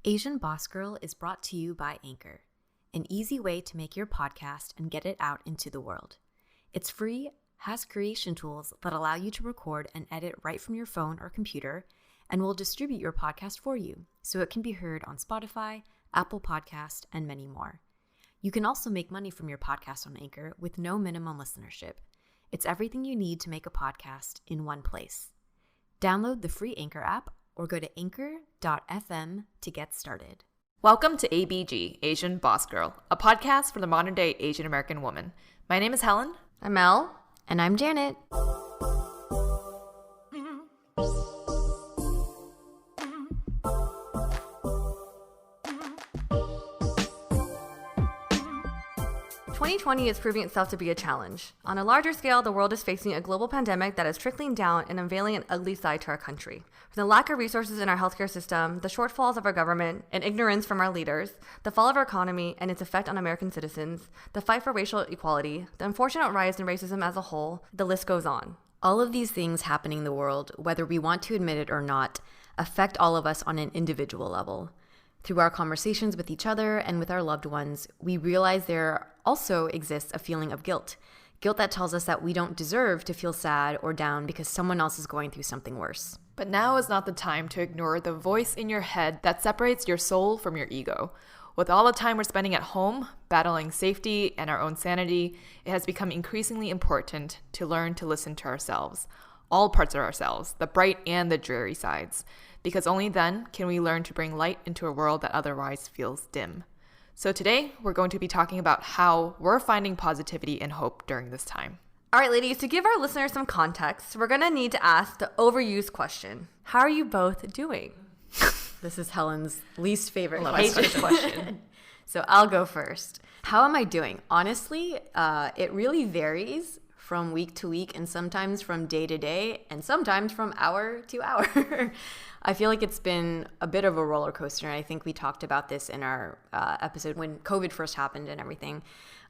Asian Boss Girl is brought to you by Anchor, an easy way to make your podcast and get it out into the world. It's free, has creation tools that allow you to record and edit right from your phone or computer, and will distribute your podcast for you so it can be heard on Spotify, Apple Podcast, and many more. You can also make money from your podcast on Anchor with no minimum listenership. It's everything you need to make a podcast in one place. Download the free Anchor app or go to anchor.fm to get started. Welcome to ABG, Asian Boss Girl, a podcast for the modern-day Asian American woman. My name is Helen. I'm Mel. And I'm Janet. 2020 is proving itself to be a challenge. On a larger scale, the world is facing a global pandemic that is trickling down and unveiling an ugly side to our country. From the lack of resources in our healthcare system, the shortfalls of our government, and ignorance from our leaders, the fall of our economy and its effect on American citizens, the fight for racial equality, the unfortunate rise in racism as a whole, the list goes on. All of these things happening in the world, whether we want to admit it or not, affect all of us on an individual level. Through our conversations with each other and with our loved ones, we realize there also exists a feeling of guilt. Guilt that tells us that we don't deserve to feel sad or down because someone else is going through something worse. But now is not the time to ignore the voice in your head that separates your soul from your ego. With all the time we're spending at home, battling safety and our own sanity, it has become increasingly important to learn to listen to ourselves. All parts of ourselves, the bright and the dreary sides. Because only then can we learn to bring light into a world that otherwise feels dim. So today, we're going to be talking about how we're finding positivity and hope during this time. All right, ladies, to give our listeners some context, we're going to need to ask the overused question. How are you both doing? This is Helen's least favorite question. So I'll go first. How am I doing? Honestly, it really varies from week to week and sometimes from day to day and sometimes from hour to hour. I feel like it's been a bit of a roller coaster, and I think we talked about this in our episode when COVID first happened and everything.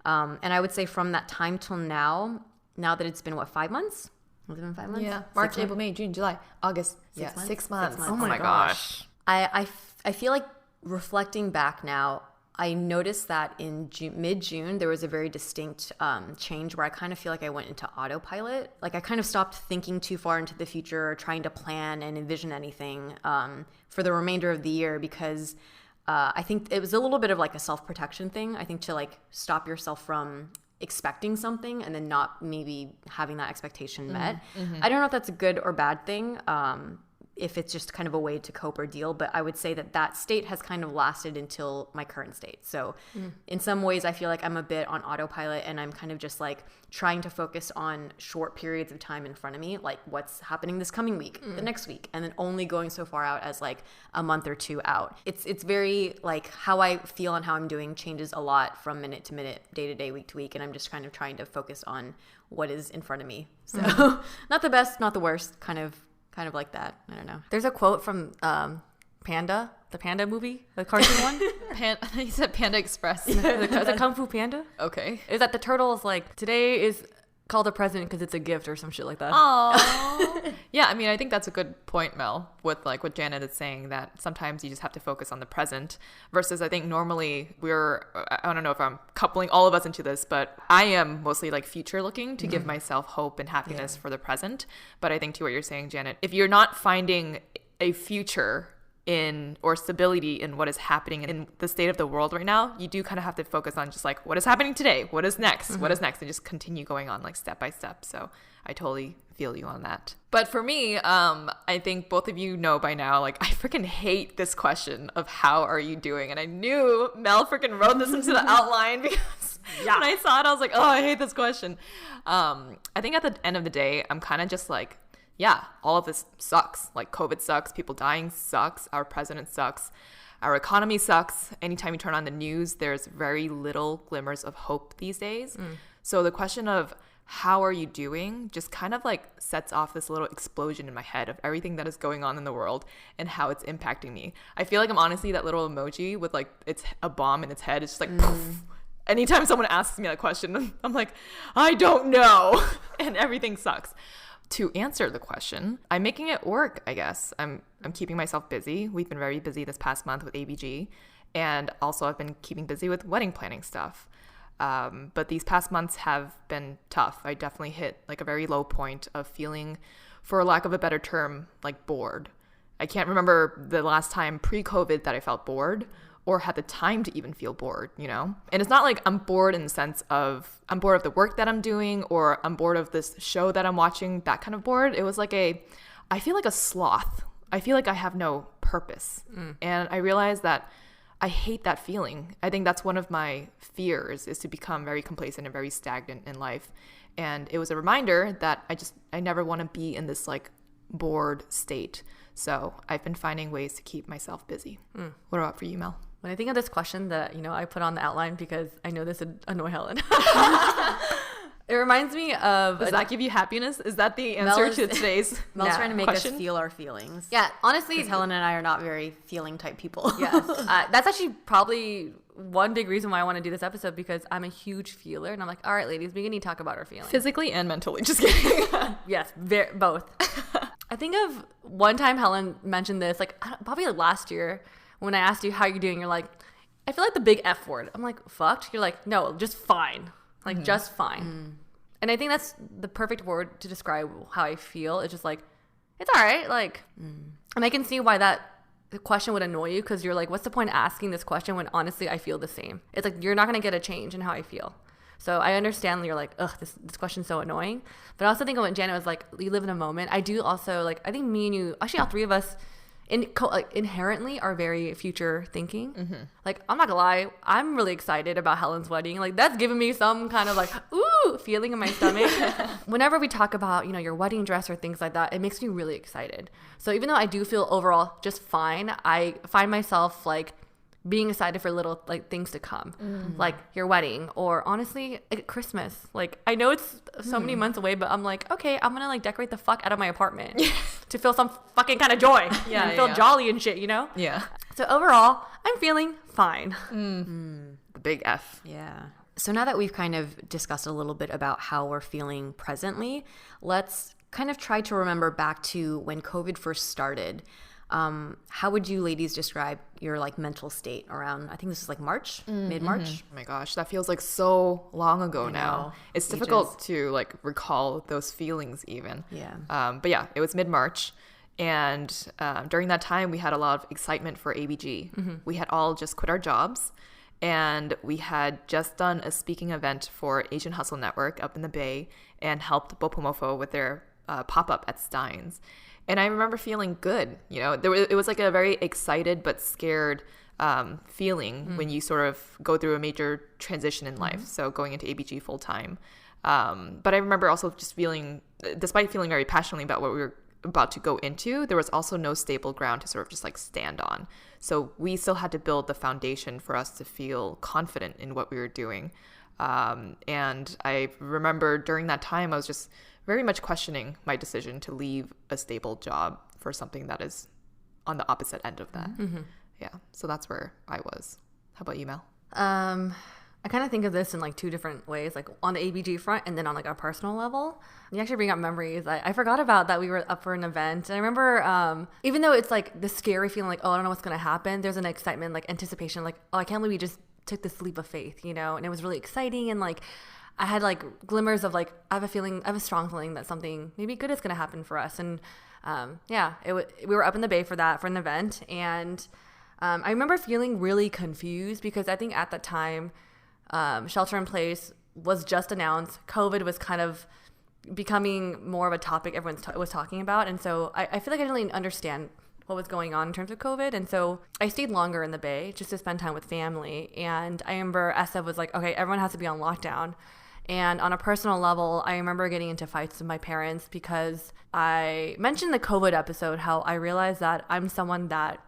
And I would say from that time till now that it's been, 5 months? Has it been 5 months? Yeah, March, April, May, June, July, August. 6 months. Oh my gosh. I feel like reflecting back now, I noticed that in mid-June, there was a very distinct change where I kind of feel like I went into autopilot. Like I kind of stopped thinking too far into the future or trying to plan and envision anything for the remainder of the year because I think it was a little bit of like a self-protection thing. I think to like stop yourself from expecting something and then not maybe having that expectation met. Mm-hmm. I don't know if that's a good or bad thing. If it's just kind of a way to cope or deal. But I would say that state has kind of lasted until my current state. So in some ways, I feel like I'm a bit on autopilot and I'm kind of just like trying to focus on short periods of time in front of me, like what's happening this coming week, the next week, and then only going so far out as like a month or two out. It's very like how I feel and how I'm doing changes a lot from minute to minute, day to day, week to week. And I'm just kind of trying to focus on what is in front of me. So not the best, not the worst, kind of like that. I don't know. There's a quote from Panda, the Panda movie, the cartoon one. You said Panda Express. Is it Kung Fu Panda? Okay. Is that the turtle is like, today is called a present because it's a gift or some shit like that. Oh. Yeah, I mean, I think that's a good point, Mel, with like what Janet is saying, that sometimes you just have to focus on the present versus I think normally I don't know if I'm coupling all of us into this, but I am mostly like future looking to give myself hope and happiness for the present. But I think to what you're saying, Janet, if you're not finding a future in or stability in what is happening in the state of the world right now, you do kind of have to focus on just like what is happening today, what is next, what is next, and just continue going on like step by step. So I totally feel you on that. But for me, I think both of you know by now, like I freaking hate this question of how are you doing? And I knew Mel freaking wrote this into the outline because when I saw it, I was like, oh, I hate this question. I think at the end of the day, I'm kind of just like, yeah, all of this sucks. Like COVID sucks, people dying sucks, our president sucks, our economy sucks. Anytime you turn on the news, there's very little glimmers of hope these days. So the question of how are you doing just kind of like sets off this little explosion in my head of everything that is going on in the world and how it's impacting me. I feel like I'm honestly that little emoji with like it's a bomb in its head. It's just like poof. Anytime someone asks me that question, I'm like, I don't know. And everything sucks. to answer the question, I'm making it work, I guess. I'm keeping myself busy. We've been very busy this past month with ABG, and also I've been keeping busy with wedding planning stuff. But these past months have been tough. I definitely hit like a very low point of feeling, for lack of a better term, like bored. I can't remember the last time pre-COVID that I felt bored or had the time to even feel bored, you know? And it's not like I'm bored in the sense of I'm bored of the work that I'm doing or I'm bored of this show that I'm watching, that kind of bored. It was like I feel like a sloth. I feel like I have no purpose. And I realized that I hate that feeling. I think that's one of my fears, is to become very complacent and very stagnant in life. And it was a reminder that I never want to be in this like bored state. So I've been finding ways to keep myself busy. What about for you, Mel? When I think of this question that, I put on the outline because I know this would annoy Helen. It reminds me of... Does that give you happiness? Is that the answer to today's Mel's trying to make question? us feel our feelings. Yeah, honestly... Because Helen and I are not very feeling type people. Yes. That's actually probably one big reason why I want to do this episode, because I'm a huge feeler. And I'm like, all right, ladies, we need to talk about our feelings. Physically and mentally. Just kidding. Yes, both. I think of one time Helen mentioned this, like probably like last year, when I asked you how you're doing, you're like, I feel like the big F word. I'm like, fucked? You're like, no, just fine. Like, just fine. And I think that's the perfect word to describe how I feel. It's just like, it's all right. Like, and I can see why the question would annoy you, because you're like, what's the point of asking this question when honestly I feel the same? It's like, you're not going to get a change in how I feel. So I understand you're like, ugh, this question's so annoying. But I also think of when Janet was like, you live in a moment. I do also, like, I think me and you, actually all three of us, inherently are very future thinking. Like, I'm not gonna lie, I'm really excited about Helen's wedding. Like, that's giving me some kind of like, ooh, feeling in my stomach. Whenever we talk about, your wedding dress or things like that, it makes me really excited. So even though I do feel overall just fine, I find myself like being excited for little like things to come, like your wedding, or honestly Christmas. Like, I know it's so many months away, but I'm like, okay, I'm gonna like decorate the fuck out of my apartment to feel some fucking kind of joy and feel jolly and shit, Yeah. So overall, I'm feeling fine. The big F. Yeah. So now that we've kind of discussed a little bit about how we're feeling presently, let's kind of try to remember back to when COVID first started. How would you ladies describe your like mental state around, I think this is like March, mid-March? Oh my gosh, that feels like so long ago now. It's difficult to like recall those feelings even. Yeah. But yeah, it was mid-March. And during that time, we had a lot of excitement for ABG. We had all just quit our jobs. And we had just done a speaking event for Asian Hustle Network up in the Bay and helped Bopomofo with their pop-up at Stein's. And I remember feeling good. It was like a very excited but scared feeling when you sort of go through a major transition in life. So going into ABG full time. But I remember also just despite feeling very passionately about what we were about to go into, there was also no stable ground to sort of just like stand on. So we still had to build the foundation for us to feel confident in what we were doing. And I remember during that time, I was just very much questioning my decision to leave a stable job for something that is on the opposite end of that. Yeah. So that's where I was. How about you, Mel? I kind of think of this in like two different ways, like on the ABG front and then on like our personal level. You actually bring up memories. I forgot about that we were up for an event. And I remember, even though it's like the scary feeling like, oh, I don't know what's going to happen, there's an excitement, like anticipation, like, oh, I can't believe we just took this leap of faith, and it was really exciting. And like, I had like glimmers of like, I have a strong feeling that something maybe good is going to happen for us. And we were up in the Bay for an event. And I remember feeling really confused because I think at that time, shelter in place was just announced. COVID was kind of becoming more of a topic everyone was talking about. And so I feel like I didn't really understand what was going on in terms of COVID. And so I stayed longer in the Bay just to spend time with family. And I remember SF was like, okay, everyone has to be on lockdown. And on a personal level, I remember getting into fights with my parents because I mentioned the COVID episode, how I realized that I'm someone that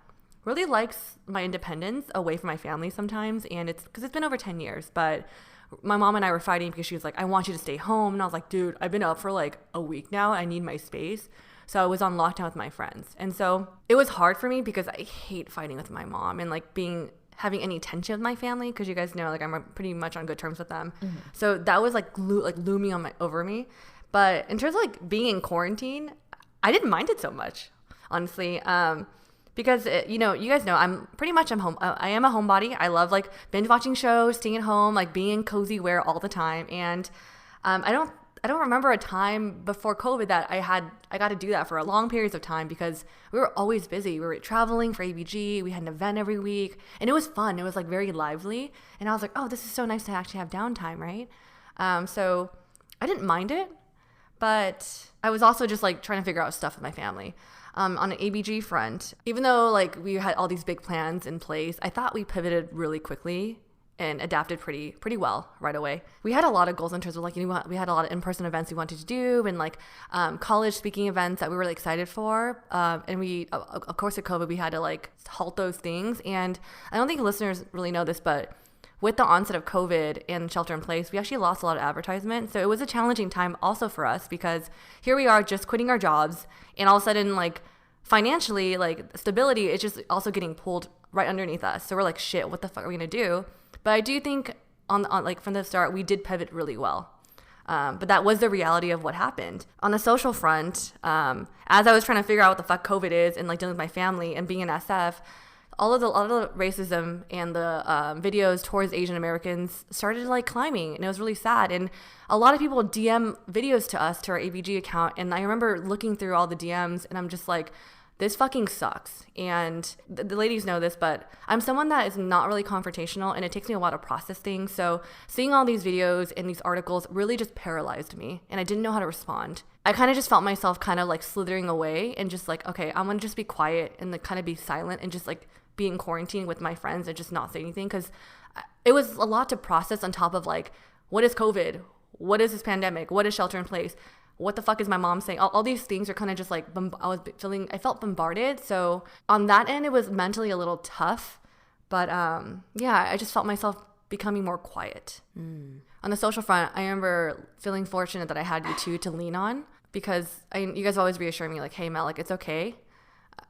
really likes my independence away from my family sometimes. And it's because it's been over 10 years, but my mom and I were fighting because she was like, I want you to stay home. And I was like, dude, I've been up for like a week now. I need my space. So I was on lockdown with my friends. And so it was hard for me because I hate fighting with my mom and like having any tension with my family, because you guys know like I'm pretty much on good terms with them. So that was like looming over me. But in terms of like being in quarantine, I didn't mind it so much, honestly. Because you guys know I'm home. I am a homebody. I love like binge watching shows, staying at home, like being in cozy wear all the time. And I don't remember a time before COVID that I got to do that for a long periods of time because we were always busy. We were traveling for ABG. We had an event every week, and it was fun. It was like very lively, and I was like, oh, this is so nice to actually have downtime, right? So I didn't mind it, but I was also just like trying to figure out stuff with my family. On an ABG front, even though like we had all these big plans in place, I thought we pivoted really quickly and adapted pretty well right away. We had a lot of goals in terms of like, we had a lot of in-person events we wanted to do and like college speaking events that we were really excited for. And we, of course, with COVID, we had to like halt those things. And I don't think listeners really know this, but with the onset of COVID and shelter in place, we actually lost a lot of advertisement. So it was a challenging time also for us because here we are just quitting our jobs and all of a sudden like financially, like stability is just also getting pulled right underneath us. So we're like, shit, what the fuck are we going to do? But I do think on like from the start, we did pivot really well. But that was the reality of what happened. On the social front, as I was trying to figure out what the fuck COVID is and like dealing with my family and being an SF, all of the racism and the videos towards Asian Americans started like climbing, and it was really sad. And a lot of people DM videos to us, to our ABG account, and I remember looking through all the DMs, and I'm just like, this fucking sucks. And the ladies know this, but I'm someone that is not really confrontational, and it takes me a while to process things. So seeing all these videos and these articles really just paralyzed me, and I didn't know how to respond. I kind of just felt myself kind of like slithering away and just like, okay, I'm going to just be quiet and like kind of be silent and just like be in quarantine with my friends and just not say anything, because it was a lot to process on top of like, what is COVID? What is this pandemic? What is shelter in place? What the fuck is my mom saying? All these things are kind of just like, I felt bombarded. So on that end, it was mentally a little tough. But yeah, I just felt myself becoming more quiet. On the social front, I remember feeling fortunate that I had you two to lean on, because you guys always reassure me like, hey, Mel, like it's okay.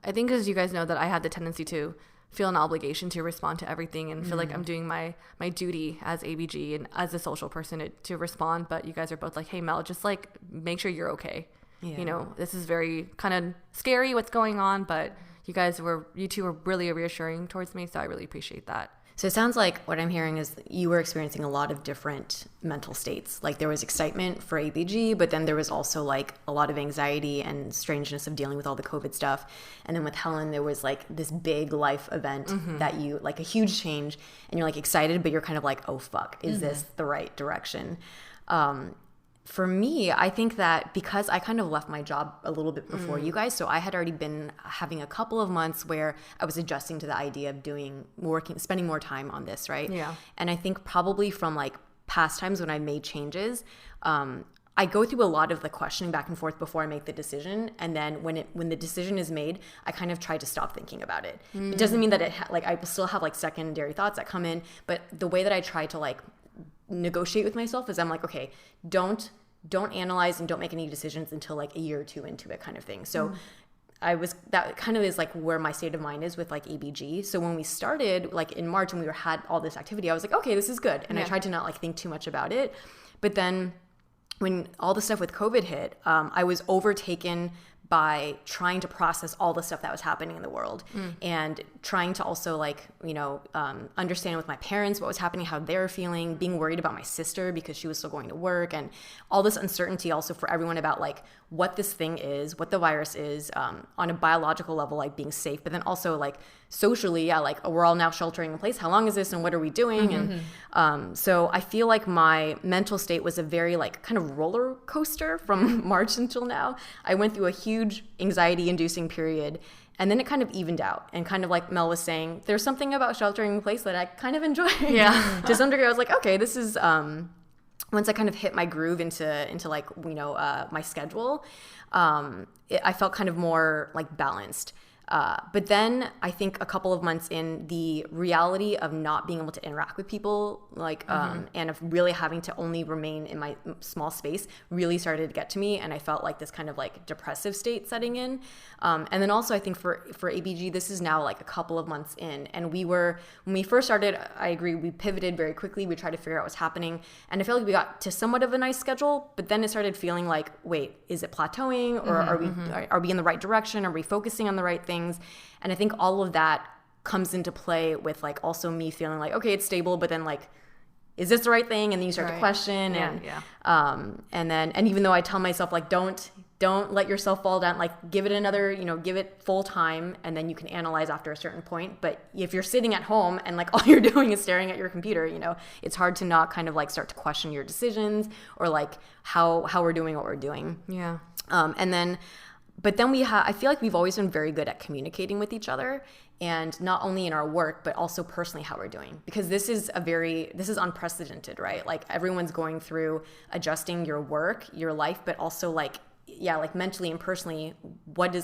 I think because you guys know that I had the tendency to feel an obligation to respond to everything and feel like I'm doing my duty as ABG and as a social person to respond. But you guys are both like, hey, Mel, just like make sure you're okay. Yeah. You know, this is very kind of scary what's going on, but you two were really reassuring towards me. So I really appreciate that. So it sounds like what I'm hearing is you were experiencing a lot of different mental states. Like there was excitement for ABG, but then there was also like a lot of anxiety and strangeness of dealing with all the COVID stuff. And then with Helen, there was like this big life event that you, like a huge change, and you're like excited, but you're kind of like, oh fuck, is this the right direction? For me, I think that because I kind of left my job a little bit before you guys, so I had already been having a couple of months where I was adjusting to the idea of spending more time on this, right? Yeah. And I think probably from like past times when I made changes, I go through a lot of the questioning back and forth before I make the decision, and then when the decision is made, I kind of try to stop thinking about it. It doesn't mean that I still have like secondary thoughts that come in, but the way that I try to like negotiate with myself is I'm like, okay, don't analyze and don't make any decisions until like a year or two into it, kind of thing. So that kind of is like where my state of mind is with like ABG. So when we started like in March and we had all this activity, I was like, okay, this is good. And I tried to not like think too much about it. But then when all the stuff with COVID hit, I was overtaken by trying to process all the stuff that was happening in the world and trying to also like, understand with my parents what was happening, how they were feeling, being worried about my sister because she was still going to work, and all this uncertainty also for everyone about like what this thing is, what the virus is, on a biological level, like being safe, but then also like socially, like we're all now sheltering in place. How long is this and what are we doing? And so I feel like my mental state was a very like kind of roller coaster from March until now. I went through a huge anxiety inducing period, and then it kind of evened out. And kind of like Mel was saying, there's something about sheltering in place that I kind of enjoy. Yeah. To some degree, I was like, okay, this is once I kind of hit my groove into like my schedule, I felt kind of more like balanced. But then I think a couple of months in, the reality of not being able to interact with people, like, and of really having to only remain in my small space really started to get to me. And I felt like this kind of like depressive state setting in. And then also I think for ABG, this is now like a couple of months in. And when we first started, I agree, we pivoted very quickly. We tried to figure out what's happening. And I felt like we got to somewhat of a nice schedule, but then it started feeling like, wait, is it plateauing, or are we in the right direction? Are we focusing on the right things? And I think all of that comes into play with like also me feeling like, okay, it's stable, but then like, is this the right thing? And then you start to question, and even though I tell myself like, don't let yourself fall down, like give it another, give it full time, and then you can analyze after a certain point. But if you're sitting at home and like all you're doing is staring at your computer, it's hard to not kind of like start to question your decisions or like how we're doing what we're doing. Yeah. But then I feel like we've always been very good at communicating with each other, and not only in our work, but also personally how we're doing. Because this is unprecedented, right? Like everyone's going through adjusting your work, your life, but also like mentally and personally,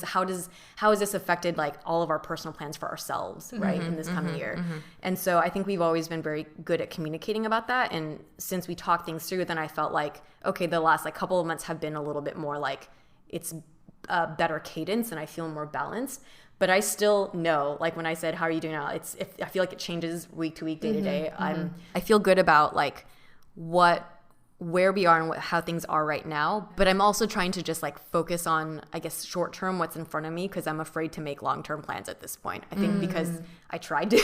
how has this affected like all of our personal plans for ourselves, right, in this coming year? And so I think we've always been very good at communicating about that. And since we talked things through, then I felt like, okay, the last like couple of months have been a little bit more like it's a better cadence and I feel more balanced. But I still know, like when I said, how are you doing now? I feel like it changes week to week, day to day. I feel good about like where we are and how things are right now. But I'm also trying to just like focus on, I guess, short term, what's in front of me, because I'm afraid to make long term plans at this point. I think because I tried to,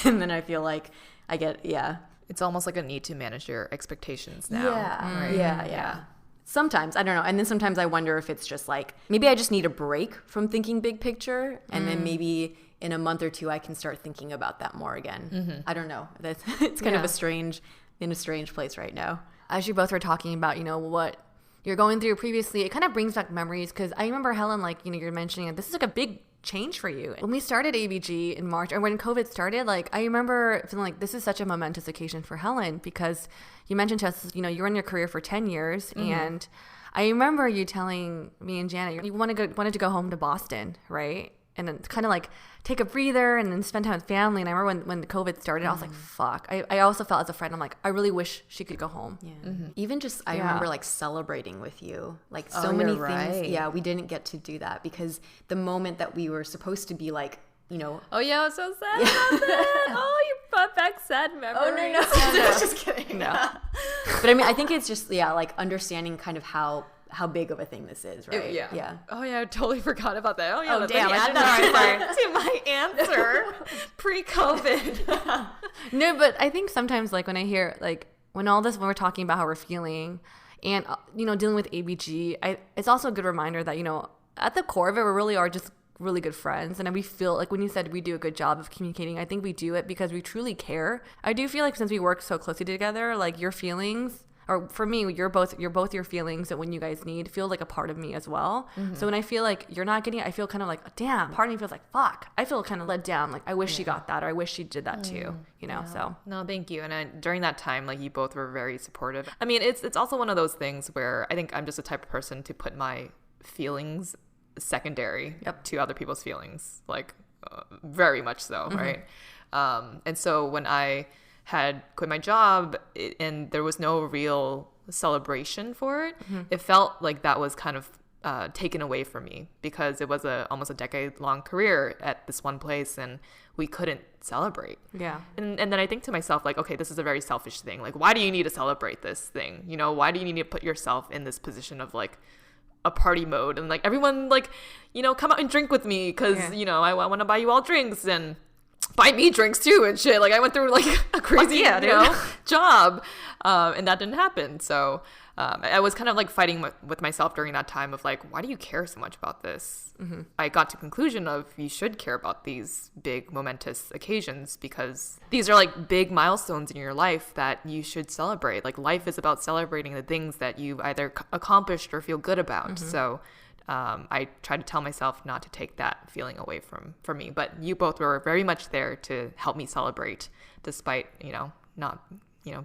and then I feel like I get, It's almost like a need to manage your expectations now. Yeah. Sometimes, I don't know. And then sometimes I wonder if it's just like, maybe I just need a break from thinking big picture. And then maybe in a month or two, I can start thinking about that more again. I don't know. It's kind of in a strange place right now. As you both were talking about, what you're going through previously, it kind of brings back memories. Because I remember, Helen, like, you're mentioning this is like a big change for you. When we started ABG in March, or when COVID started, like I remember feeling like this is such a momentous occasion for Helen, because you mentioned to us, you're in your career for 10 years. And I remember you telling me and Janet, you wanted to go home to Boston, right? And then kind of like take a breather and then spend time with family. And I remember when the COVID started, I was like, fuck. I also felt as a friend, I'm like, I really wish she could go home. Yeah. Even just, I remember like celebrating with you. Like so many things. Right. Yeah, we didn't get to do that because the moment that we were supposed to be like, Oh yeah, I was so sad about that. Oh, you brought back sad memories. Oh, no. Just kidding. No. But I mean, I think it's just, like understanding kind of how big of a thing this is, right? Yeah. Oh yeah, I totally forgot about that. Oh yeah, oh, damn, add that to my answer. Pre-COVID. No, but I think sometimes like when I hear like when we're talking about how we're feeling and dealing with ABG, it's also a good reminder that at the core of it, we really are just really good friends. And we feel like when you said we do a good job of communicating, I think we do it because we truly care. I do feel like since we work so closely together, like your feelings, or for me, you're both your feelings that when you guys need feel like a part of me as well. So when I feel like you're not getting it, I feel kind of like, damn, part of me feels like, fuck. I feel kind of let down. Like I wish she got that, or I wish she did that too, so. No, thank you. And during that time, like you both were very supportive. I mean, it's also one of those things where I think I'm just the type of person to put my feelings secondary to other people's feelings, like very much so, right? And so when I had quit my job and there was no real celebration for it, it felt like that was kind of taken away from me because it was almost a decade-long career at this one place and we couldn't celebrate. Yeah. And then I think to myself, like, okay, this is a very selfish thing. Like, why do you need to celebrate this thing? Why do you need to put yourself in this position of like a party mode and like everyone like, come out and drink with me because, I want to buy you all drinks and buy me drinks too and shit. Like I went through like a crazy job and that didn't happen. So I was kind of like fighting with myself during that time of like, why do you care so much about this? I got to the conclusion of you should care about these big momentous occasions because these are like big milestones in your life that you should celebrate. Like life is about celebrating the things that you've either accomplished or feel good about. So I try to tell myself not to take that feeling away from me. But you both were very much there to help me celebrate despite, not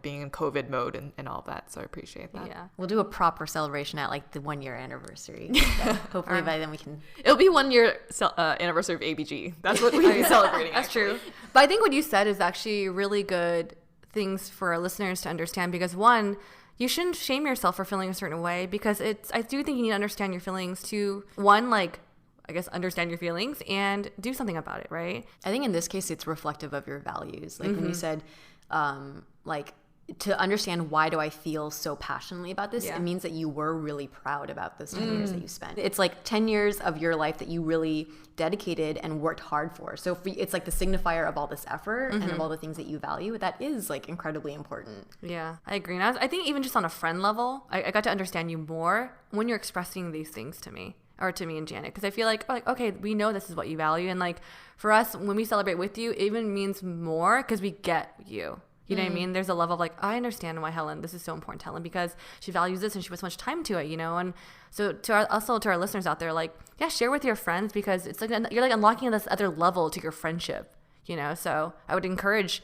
being in COVID mode and all that. So I appreciate that. Yeah. We'll do a proper celebration at like the 1-year anniversary. So hopefully by then we can. It'll be 1 year anniversary of ABG. That's what we'll be celebrating. That's true. But I think what you said is actually really good things for our listeners to understand, because one, you shouldn't shame yourself for feeling a certain way, because I do think you need to understand your feelings to, one, like, I guess, understand your feelings and do something about it, right? I think in this case, it's reflective of your values. Like when you said, like, to understand why do I feel so passionately about this, it means that you were really proud about those 10 years that you spent. It's like 10 years of your life that you really dedicated and worked hard for. So it's like the signifier of all this effort and of all the things that you value. That is like incredibly important. Yeah, I agree. And I think even just on a friend level, I got to understand you more when you're expressing these things to me. Or to me and Janet, because I feel like, okay, we know this is what you value, and like for us, when we celebrate with you, it even means more because we get you. You know what I mean? There's a level of like, I understand why this is so important to Helen, because she values this and she puts so much time to it, And so also to our listeners out there, like, yeah, share with your friends, because it's like you're like unlocking this other level to your friendship, So I would encourage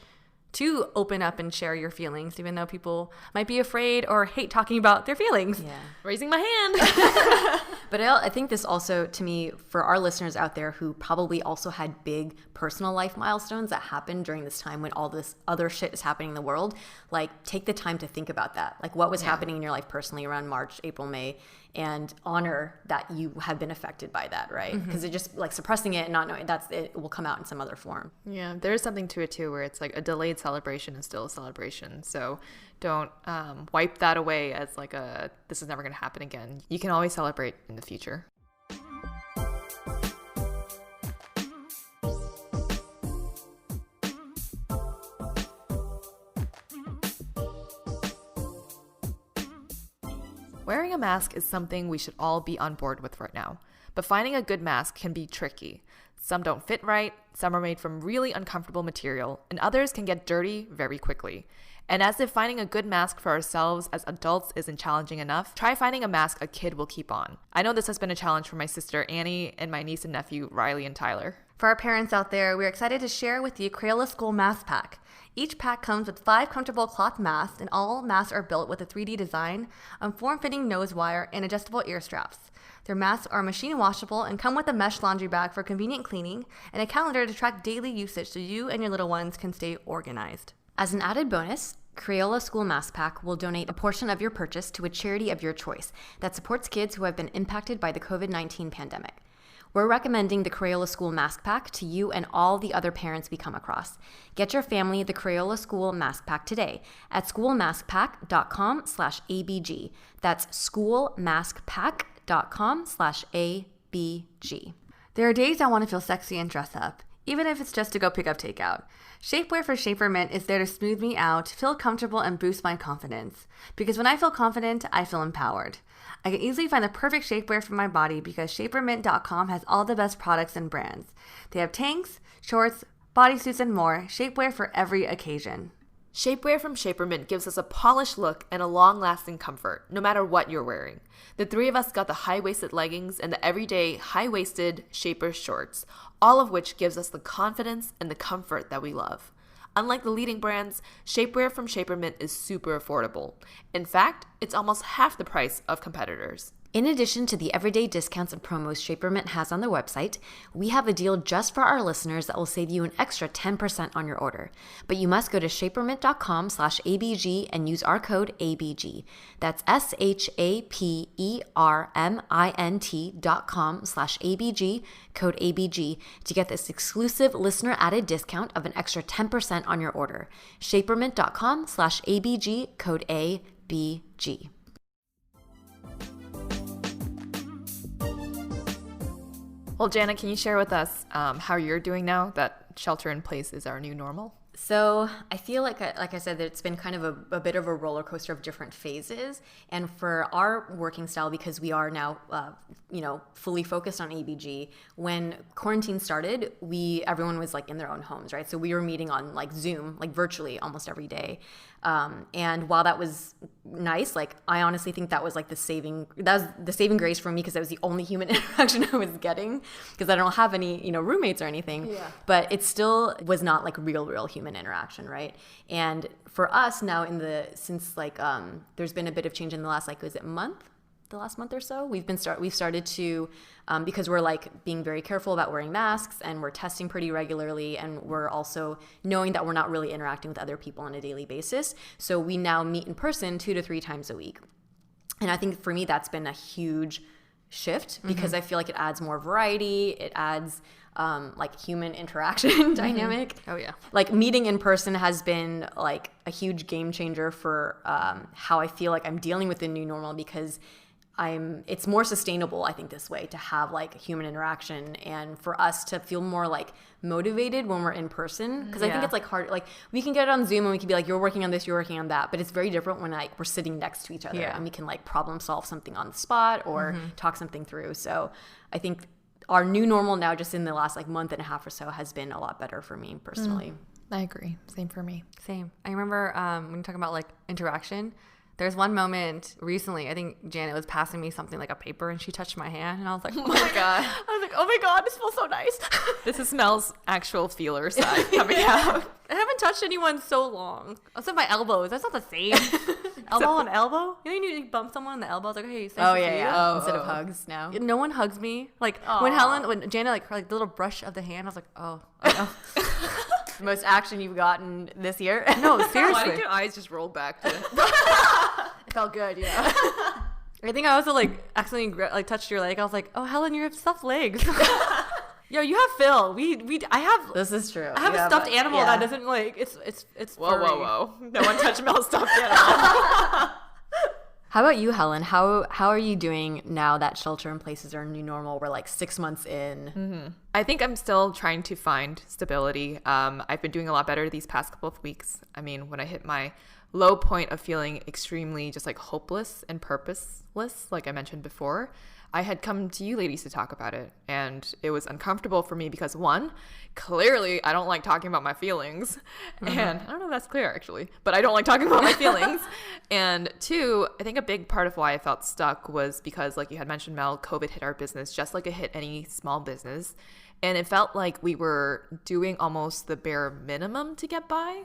to open up and share your feelings, even though people might be afraid or hate talking about their feelings. Yeah. Raising my hand. But I think this also, to me, for our listeners out there who probably also had big personal life milestones that happened during this time when all this other shit is happening in the world, like, take the time to think about that. Like, what was happening in your life personally around March, April, May, and honor that you have been affected by that, right? Because it just, like, suppressing it and not knowing, it will come out in some other form. Yeah, there's something to it, too, where it's like a delayed celebration is still a celebration. So don't wipe that away as like this is never going to happen again. You can always celebrate in the future. Wearing a mask is something we should all be on board with right now, but finding a good mask can be tricky. Some don't fit right, some are made from really uncomfortable material, and others can get dirty very quickly. And as if finding a good mask for ourselves as adults isn't challenging enough, try finding a mask a kid will keep on. I know this has been a challenge for my sister Annie and my niece and nephew Riley and Tyler. For our parents out there, we're excited to share with you Crayola School Mask Pack. Each pack comes with 5 comfortable cloth masks, and all masks are built with a 3D design, form-fitting nose wire, and adjustable ear straps. Their masks are machine washable and come with a mesh laundry bag for convenient cleaning and a calendar to track daily usage so you and your little ones can stay organized. As an added bonus, Crayola School Mask Pack will donate a portion of your purchase to a charity of your choice that supports kids who have been impacted by the COVID-19 pandemic. We're recommending the Crayola School Mask Pack to you and all the other parents we come across. Get your family the Crayola School Mask Pack today at schoolmaskpack.com/ABG. That's schoolmaskpack.com/ABG. There are days I want to feel sexy and dress up, even if it's just to go pick up takeout. Shapewear for Shaper Mint is there to smooth me out, feel comfortable, and boost my confidence. Because when I feel confident, I feel empowered. I can easily find the perfect shapewear for my body because ShaperMint.com has all the best products and brands. They have tanks, shorts, bodysuits, and more, shapewear for every occasion. Shapewear from Shaper Mint gives us a polished look and a long-lasting comfort, no matter what you're wearing. The three of us got the high-waisted leggings and the everyday high-waisted Shaper shorts, all of which gives us the confidence and the comfort that we love. Unlike the leading brands, shapewear from Shaper Mint is super affordable. In fact, it's almost half the price of competitors. In addition to the everyday discounts and promos Shaper Mint has on their website, we have a deal just for our listeners that will save you an extra 10% on your order. But you must go to shapermint.com/ABG and use our code ABG. That's ShaperMint.com/ABG, code ABG, to get this exclusive listener added discount of an extra 10% on your order. ShaperMint.com/ABG, code ABG. Well, Jana, can you share with us how you're doing now that shelter in place is our new normal? So I feel like I said, that it's been kind of a bit of a roller coaster of different phases. And for our working style, because we are now, fully focused on ABG, when quarantine started, everyone was like in their own homes, right? So we were meeting on like Zoom, like virtually almost every day. And while that was nice, like I honestly think that was the saving grace for me, because that was the only human interaction I was getting, because I don't have any, roommates or anything. Yeah. But it's still was not like real human interaction, right? And for us now since like there's been a bit of change in the last, like, was it the last month or so, we've started to because we're like being very careful about wearing masks, and we're testing pretty regularly, and we're also knowing that we're not really interacting with other people on a daily basis. So we now meet in person 2 to 3 times a week. And I think for me that's been a huge shift, because I feel like it adds more variety. It adds like human interaction dynamic. Oh yeah. Like meeting in person has been like a huge game changer for how I feel like I'm dealing with the new normal, because it's more sustainable, I think, this way, to have like human interaction, and for us to feel more like motivated when we're in person. Because I think it's like hard, like we can get it on Zoom and we can be like, you're working on this, you're working on that, but it's very different when like we're sitting next to each other and we can like problem solve something on the spot or talk something through. So I think our new normal now, just in the last like month and a half or so, has been a lot better for me personally. I agree. Same for me. Same. I remember when you're talking about like interaction, there's one moment recently, I think Janet was passing me something like a paper, and she touched my hand, and I was like, oh my God. I was like, oh my God, this feels so nice. This is Mel's actual feeler side coming out. I haven't touched anyone so long. Except my elbows. That's not the same. Elbow on elbow? You know, you bump someone on the elbow. It's like, hey, instead of hugs now. No one hugs me. Like when Janet, like her like the little brush of the hand, I was like, oh, I know. The most action you've gotten this year? No, seriously. Why did your eyes just roll back? It felt good, yeah. I think I also like accidentally like touched your leg. I was like, oh, Helen, you have stuffed legs. Yo, you have Phil. I have. This is true. I have a stuffed animal that doesn't like. It's. Whoa! No one touched Mel's stuffed animal. How about you, Helen? How are you doing now that shelter in places are new normal? We're like 6 months in. I think I'm still trying to find stability. I've been doing a lot better these past couple of weeks. I mean, when I hit my low point of feeling extremely just like hopeless and purposeless, like I mentioned before, I had come to you ladies to talk about it. And it was uncomfortable for me because, one, clearly I don't like talking about my feelings. And I don't know if that's clear, actually, but I don't like talking about my feelings. And two, I think a big part of why I felt stuck was because, like you had mentioned, Mel, COVID hit our business just like it hit any small business. And it felt like we were doing almost the bare minimum to get by,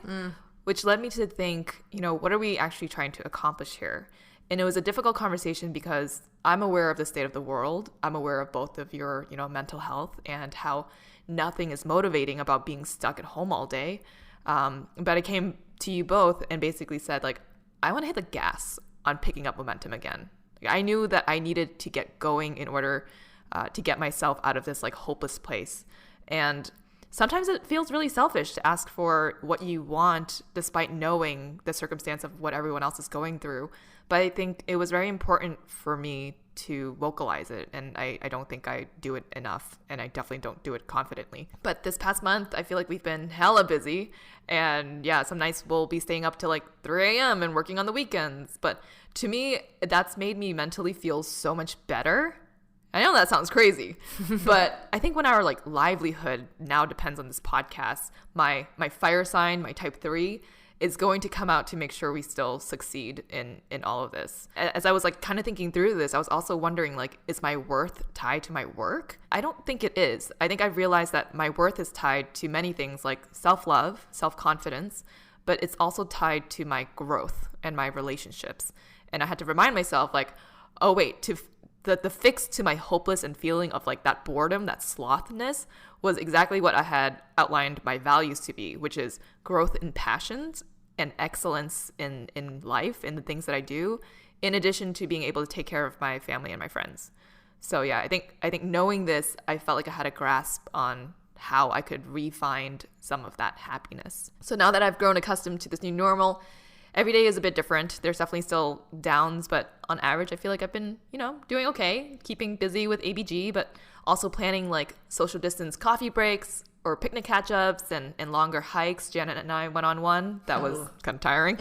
which led me to think, what are we actually trying to accomplish here? And it was a difficult conversation because I'm aware of the state of the world. I'm aware of both of your, mental health and how nothing is motivating about being stuck at home all day. But I came to you both and basically said, like, I want to hit the gas on picking up momentum again. Like, I knew that I needed to get going in order to get myself out of this like hopeless place. And sometimes it feels really selfish to ask for what you want despite knowing the circumstance of what everyone else is going through. But I think it was very important for me to vocalize it, and I don't think I do it enough, and I definitely don't do it confidently. But this past month, I feel like we've been hella busy, and yeah, some nights we'll be staying up till like 3 a.m. and working on the weekends. But to me, that's made me mentally feel so much better. I know that sounds crazy, but I think when our like livelihood now depends on this podcast, my fire sign, my type 3, is going to come out to make sure we still succeed in all of this. As I was like kind of thinking through this, I was also wondering, like, is my worth tied to my work? I don't think it is. I think I've realized that my worth is tied to many things like self-love, self-confidence, but it's also tied to my growth and my relationships. And I had to remind myself, like, oh wait, the fix to my hopeless and feeling of like that boredom, that slothness, was exactly what I had outlined my values to be, which is growth in passions and excellence in life, in the things that I do, in addition to being able to take care of my family and my friends. So yeah, I think knowing this, I felt like I had a grasp on how I could re-find some of that happiness. So now that I've grown accustomed to this new normal, every day is a bit different. There's definitely still downs, but on average, I feel like I've been, doing okay, keeping busy with ABG, but also planning like social distance coffee breaks or picnic catch-ups and longer hikes. Janet and I went on one. That was kind of tiring.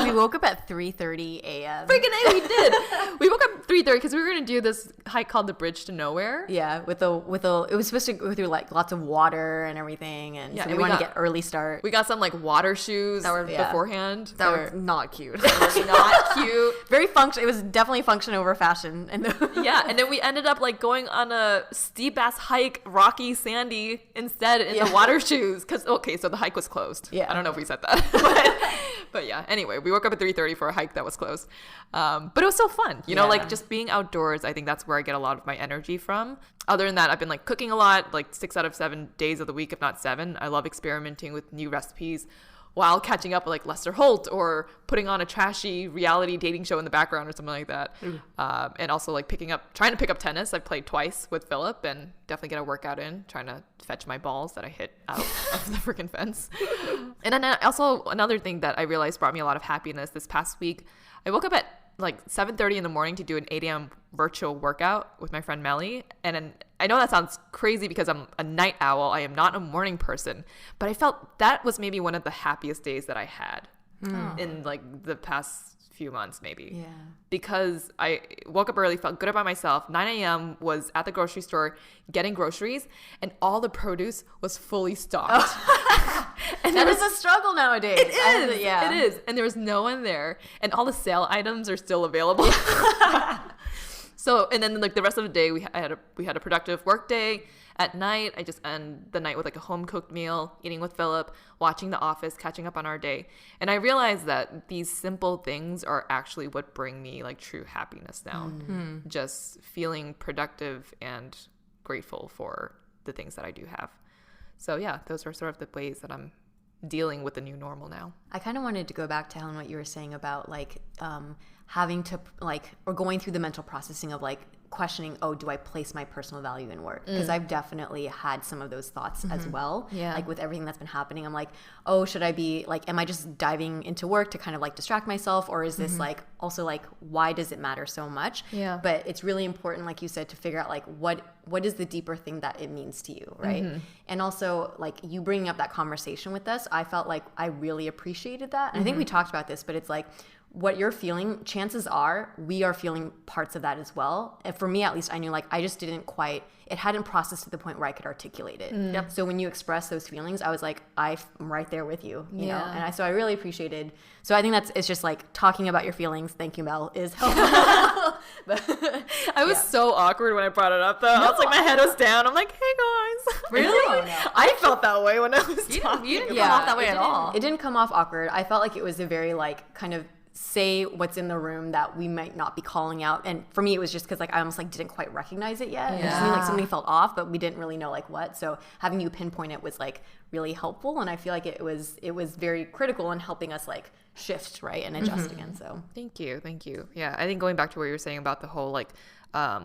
We woke up at 3:30 a.m. Freaking A, we did. We woke up 3:30 because we were going to do this hike called the Bridge to Nowhere. Yeah, it was supposed to go through like lots of water and everything, and so we wanted to get early start. We got some like water shoes that were beforehand. That were not cute. Not cute. Very function. It was definitely function over fashion. And yeah, and then we ended up like going on a the steep ass hike, rocky, sandy instead in the water shoes. Cause so the hike was closed. Yeah. I don't know if we said that, but yeah, anyway, we woke up at 3:30 for a hike that was closed. But it was so fun, you know, like just being outdoors. I think that's where I get a lot of my energy from. Other than that, I've been like cooking a lot, like 6 out of 7 days of the week, if not 7. I love experimenting with new recipes while catching up with like Lester Holt or putting on a trashy reality dating show in the background or something like that. And also like trying to pick up tennis. I've played twice with Philip and definitely get a workout in, trying to fetch my balls that I hit out of the freaking fence. And then also another thing that I realized brought me a lot of happiness this past week, I woke up at like 7:30 in the morning to do an 8 a.m. virtual workout with my friend Melly. And I know that sounds crazy because I'm a night owl. I am not a morning person, but I felt that was maybe one of the happiest days that I had in like the past few months maybe. Yeah. Because I woke up early, felt good about myself. 9 a.m. was at the grocery store getting groceries and all the produce was fully stocked. And that is a struggle nowadays. It is. It is. And there was no one there. And all the sale items are still available. So, and then like the rest of the day, we had a productive work day. At night, I just end the night with like a home cooked meal, eating with Philip, watching The Office, catching up on our day. And I realized that these simple things are actually what bring me like true happiness now. Just feeling productive and grateful for the things that I do have. So yeah, those are sort of the ways that I'm dealing with the new normal now. I kind of wanted to go back to Helen, what you were saying about like having to like, or going through the mental processing of like questioning, oh, do I place my personal value in work? Because I've definitely had some of those thoughts as well. Yeah. Like with everything that's been happening, I'm like, oh, should I be like, am I just diving into work to kind of like distract myself? Or is this like also like, why does it matter so much? Yeah. But it's really important, like you said, to figure out like what is the deeper thing that it means to you, right? And also like you bringing up that conversation with us, I felt like I really appreciated that. And I think we talked about this, but it's like, what you're feeling, chances are we are feeling parts of that as well. And for me, at least, I knew like I just didn't quite, it hadn't processed to the point where I could articulate it. Yep. So when you express those feelings, I was like, I'm right there with you, you know? And so I really appreciated, so I think it's just like talking about your feelings, thank you, Mel, is helpful. I was so awkward when I brought it up though. I was like, my head was down. I'm like, hey guys. Really? I felt that way when I was talking. You didn't come off that way at all. It didn't come off awkward. I felt like it was a very like kind of say what's in the room that we might not be calling out. And for me, it was just because like I almost like didn't quite recognize it yet. It just mean like something felt off, but we didn't really know like what. So having you pinpoint it was like really helpful. And I feel like it was very critical in helping us like shift, right, and adjust again. So thank you. Yeah, I think going back to what you were saying about the whole like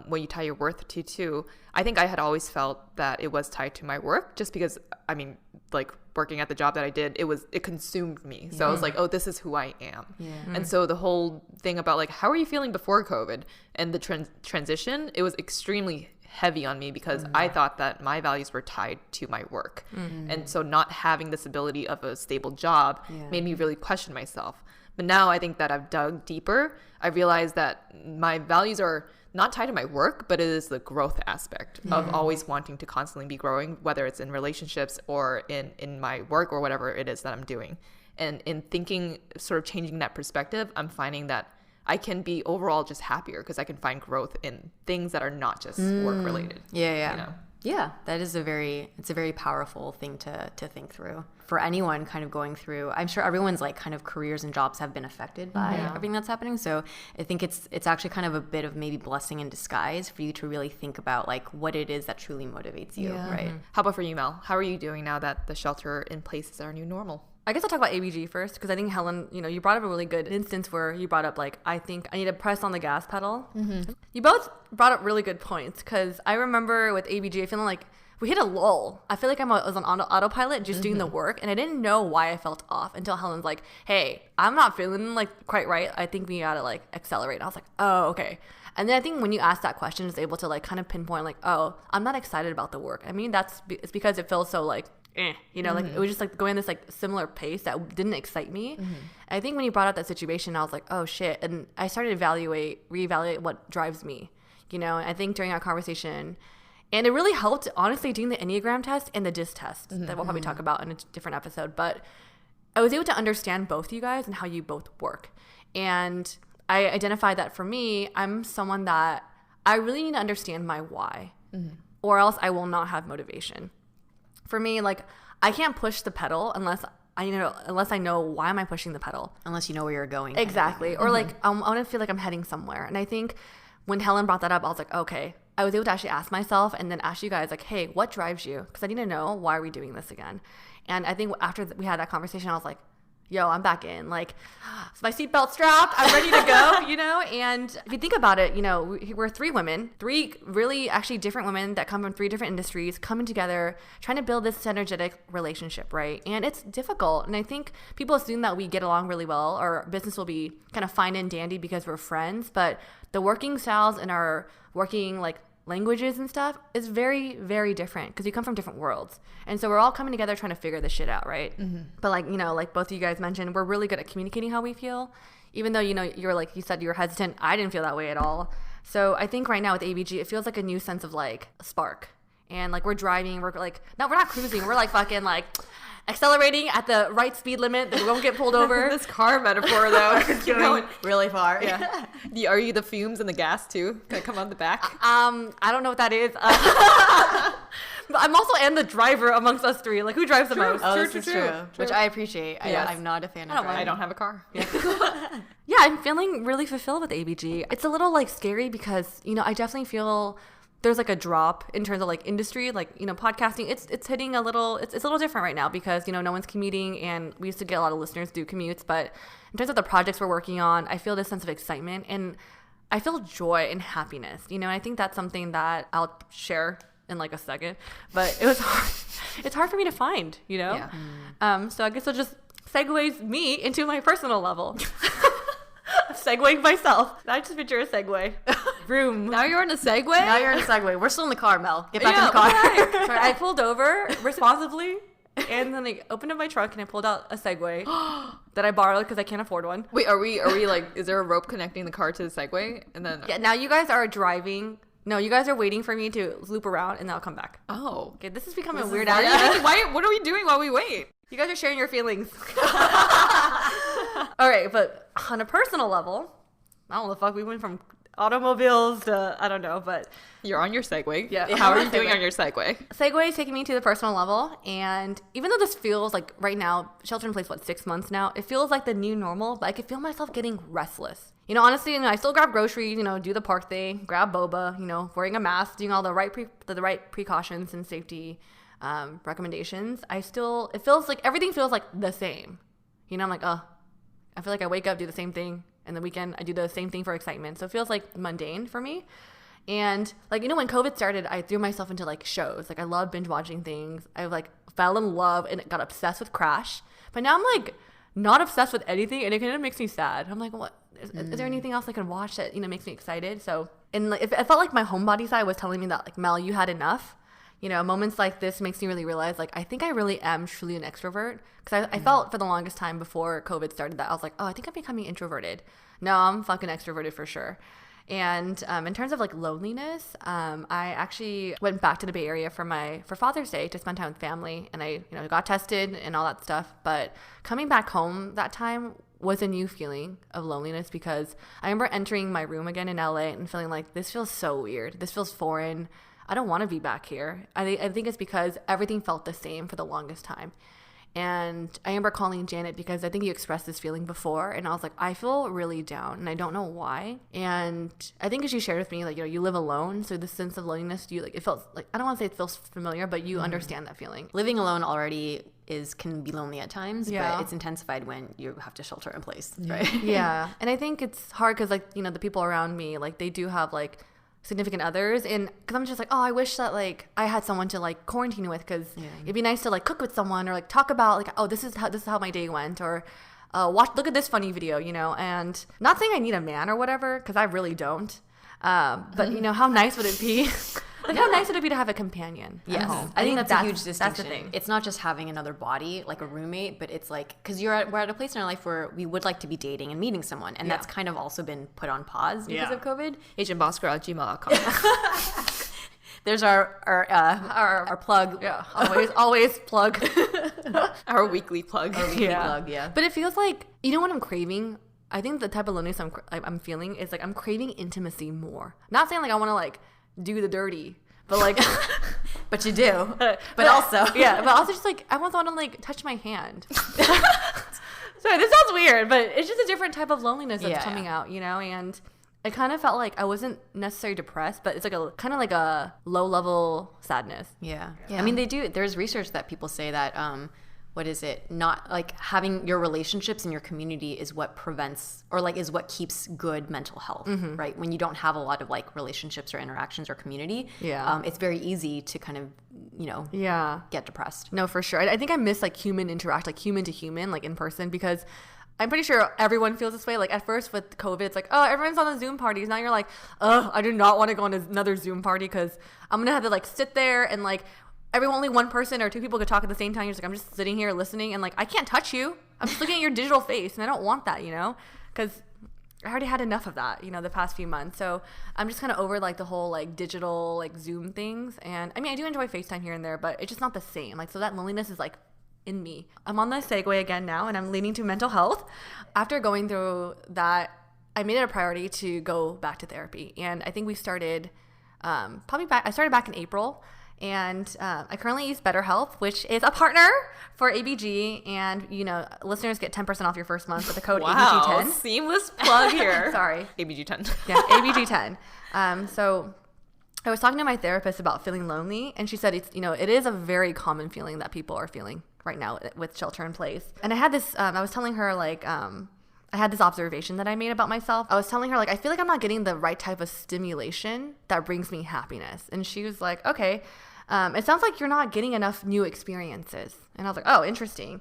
when you tie your worth to too, I think I had always felt that it was tied to my work, just because I mean like working at the job that I did, it consumed me. So I was like, oh, this is who I am. And so the whole thing about like, how are you feeling before COVID and the transition, it was extremely heavy on me because I thought that my values were tied to my work. And so not having the stability of a stable job made me really question myself. But now I think that I've dug deeper. I realized that my values are not tied to my work, but it is the growth aspect of always wanting to constantly be growing, whether it's in relationships or in my work or whatever it is that I'm doing. And in thinking, sort of changing that perspective, I'm finding that I can be overall just happier because I can find growth in things that are not just work related. Yeah. You know? Yeah, that is a very powerful thing to think through. For anyone kind of going through, I'm sure everyone's like kind of careers and jobs have been affected by everything that's happening. So I think it's actually kind of a bit of maybe blessing in disguise for you to really think about like what it is that truly motivates you, right? How about for you, Mel? How are you doing now that the shelter in place is our new normal? I guess I'll talk about ABG first, because I think, Helen, you know, you brought up a really good instance where you brought up, like, I think I need to press on the gas pedal. You both brought up really good points, because I remember with ABG, feeling like we hit a lull. I feel like I was on autopilot just doing the work, and I didn't know why I felt off until Helen's like, hey, I'm not feeling, like, quite right. I think we gotta, like, accelerate. I was like, oh, okay. And then I think when you ask that question, it's able to, like, kind of pinpoint, like, oh, I'm not excited about the work. I mean, it's because it feels so, like, you know, like it was just like going this like similar pace that didn't excite me. I think when you brought up that situation, I was like, oh shit. And I started to reevaluate what drives me, you know. And I think during our conversation, and it really helped, honestly, doing the Enneagram test and the DISC test that we'll probably talk about in a different episode. But I was able to understand both you guys and how you both work. And I identified that for me, I'm someone that I really need to understand my why. or else I will not have motivation. For me, like, I can't push the pedal unless I know why am I pushing the pedal. Unless you know where you're going. Exactly. Or like, I want to feel like I'm heading somewhere. And I think when Helen brought that up, I was like, okay. I was able to actually ask myself and then ask you guys, like, hey, what drives you? Because I need to know, why are we doing this again? And I think after we had that conversation, I was like, yo, I'm back in. Like, is my seatbelt strapped? I'm ready to go, you know? And if you think about it, you know, we're three women, three really actually different women that come from three different industries, coming together, trying to build this synergetic relationship, right? And it's difficult. And I think people assume that we get along really well, or business will be kind of fine and dandy because we're friends. But the working styles and our working, like, languages and stuff is very, very different because we come from different worlds. And so we're all coming together trying to figure this shit out, right? But like, you know, like both of you guys mentioned, we're really good at communicating how we feel. Even though, you know, you're like, you said you were hesitant, I didn't feel that way at all. So I think right now with ABG, it feels like a new sense of like a spark. And like we're driving, we're like, no, we're not cruising. We're like fucking like accelerating at the right speed limit that we won't get pulled over. This car metaphor though, It's going really far. Yeah. Are you the fumes and the gas too? Gonna come on the back? I don't know what that is. But I'm also the driver amongst us three. Like, who drives the most? Oh, this is true. Which I appreciate. Yes. I'm not a fan of I driving. don't have a car. Yeah, I'm feeling really fulfilled with ABG. It's a little like scary because, you know, I definitely feel there's like a drop in terms of like industry, like, you know, podcasting. It's hitting a little, it's a little different right now because, you know, no one's commuting and we used to get a lot of listeners do commutes. But in terms of the projects we're working on, I feel this sense of excitement and I feel joy and happiness, you know, and I think that's something that I'll share in like a second, but it was hard. It's hard for me to find, you know? Yeah. So I guess it just segues me into my personal level. Segueing myself. I just picture a segue. Vroom. Now you're in a Segway? Now you're in a Segway. We're still in the car, Mel. Get back in Yeah, the car. Right. Sorry, I pulled over responsibly and then I opened up my trunk and I pulled out a Segway that I borrowed because I can't afford one. Wait, are we like, is there a rope connecting the car to the Segway? And then Yeah, now you guys are driving. No, you guys are waiting for me to loop around and then I'll come back. Oh. Okay, this is becoming a weird What idea. what are we doing while we wait? You guys are sharing your feelings. All right, but on a personal level, I don't know the fuck we went from automobiles to, I don't know, but You're on your Segway. Yeah. How are you doing on your Segway? Segway is taking me to the personal level. And even though this feels like right now, shelter in place, 6 months now, it feels like the new normal, but I could feel myself getting restless. You know, honestly, you know, I still grab groceries, you know, do the park thing, grab boba, you know, wearing a mask, doing all the right precautions and safety recommendations. It feels like everything feels like the same. You know, I'm like, I feel like I wake up, do the same thing. And the weekend, I do the same thing for excitement. So it feels like mundane for me. And like, you know, when COVID started, I threw myself into like shows. Like I love binge watching things. I like fell in love and got obsessed with Crash. But now I'm like not obsessed with anything. And it kind of makes me sad. I'm like, what? Is there anything else I can watch that, you know, makes me excited? So, and like, it felt like my homebody side was telling me that like, Mel, you had enough. You know, moments like this makes me really realize, like, I think I really am truly an extrovert. Because I felt for the longest time before COVID started that I was like, I think I'm becoming introverted. No, I'm fucking extroverted for sure. And in terms of, like, loneliness, I actually went back to the Bay Area for Father's Day to spend time with family. And I, you know, got tested and all that stuff. But coming back home that time was a new feeling of loneliness because I remember entering my room again in LA and feeling like, this feels so weird. This feels foreign. I don't want to be back here. I think it's because everything felt the same for the longest time. And I remember calling Janet because I think you expressed this feeling before. And I was like, I feel really down and I don't know why. And I think as you shared with me, like, you know, you live alone. So this sense of loneliness, it felt like, I don't want to say it feels familiar, but you understand that feeling. Living alone already can be lonely at times, Yeah. but it's intensified when you have to shelter in place, right? Yeah. And I think it's hard because, like, you know, the people around me, like, they do have, like, significant others, and because I'm just like, I wish that like I had someone to like quarantine with, because it'd be nice to like cook with someone or like talk about like, this is how my day went, or look at this funny video, you know. And not saying I need a man or whatever, because I really don't, but you know, how nice would it be? Like, how nice would it be to have a companion? Yes. home? I think that's a huge distinction. That's the thing. It's not just having another body, like a roommate, but it's like, because we're at a place in our life where we would like to be dating and meeting someone. And that's kind of also been put on pause because of COVID. AgentBossGirl@gmail.com. There's our plug. Yeah, always plug. Our weekly plug. Plug, yeah. But it feels like, you know what I'm craving? I think the type of loneliness I'm feeling is like I'm craving intimacy more. Not saying like I want to like do the dirty, But like, but you do. But also just like, I want someone to like touch my hand. Sorry, this sounds weird, but it's just a different type of loneliness that's coming out, you know? And it kind of felt like I wasn't necessarily depressed, but it's like a kind of like a low level sadness. Yeah. I mean, there's research that people say that, what is it? Not like having your relationships in your community is what prevents or like is what keeps good mental health, right? When you don't have a lot of like relationships or interactions or community, it's very easy to kind of, get depressed. No, for sure. I think I miss like human interact, like human to human, like in person, because I'm pretty sure everyone feels this way. Like at first with COVID, it's like, oh, everyone's on the Zoom parties. Now you're like, oh, I do not want to go on another Zoom party because I'm going to have to like sit there and like only one person or two people could talk at the same time. You're just like, I'm just sitting here listening and like, I can't touch you. I'm just looking at your digital face and I don't want that, because I already had enough of that, the past few months. So I'm just kind of over like the whole like digital like Zoom things. And I mean, I do enjoy FaceTime here and there, but it's just not the same. Like, so that loneliness is like in me. I'm on the segue again now and I'm leaning to mental health. After going through that, I made it a priority to go back to therapy. And I think we started I started back in April. And I currently use BetterHelp, which is a partner for ABG. And, listeners get 10% off your first month with the code ABG10. Seamless plug here. Sorry. ABG10. Yeah, ABG10. So I was talking to my therapist about feeling lonely. And she said, it is a very common feeling that people are feeling right now with shelter in place. And I had this, I was telling her like, I had this observation that I made about myself. I was telling her, like, I feel like I'm not getting the right type of stimulation that brings me happiness. And she was like, okay, it sounds like you're not getting enough new experiences. And I was like, oh, interesting.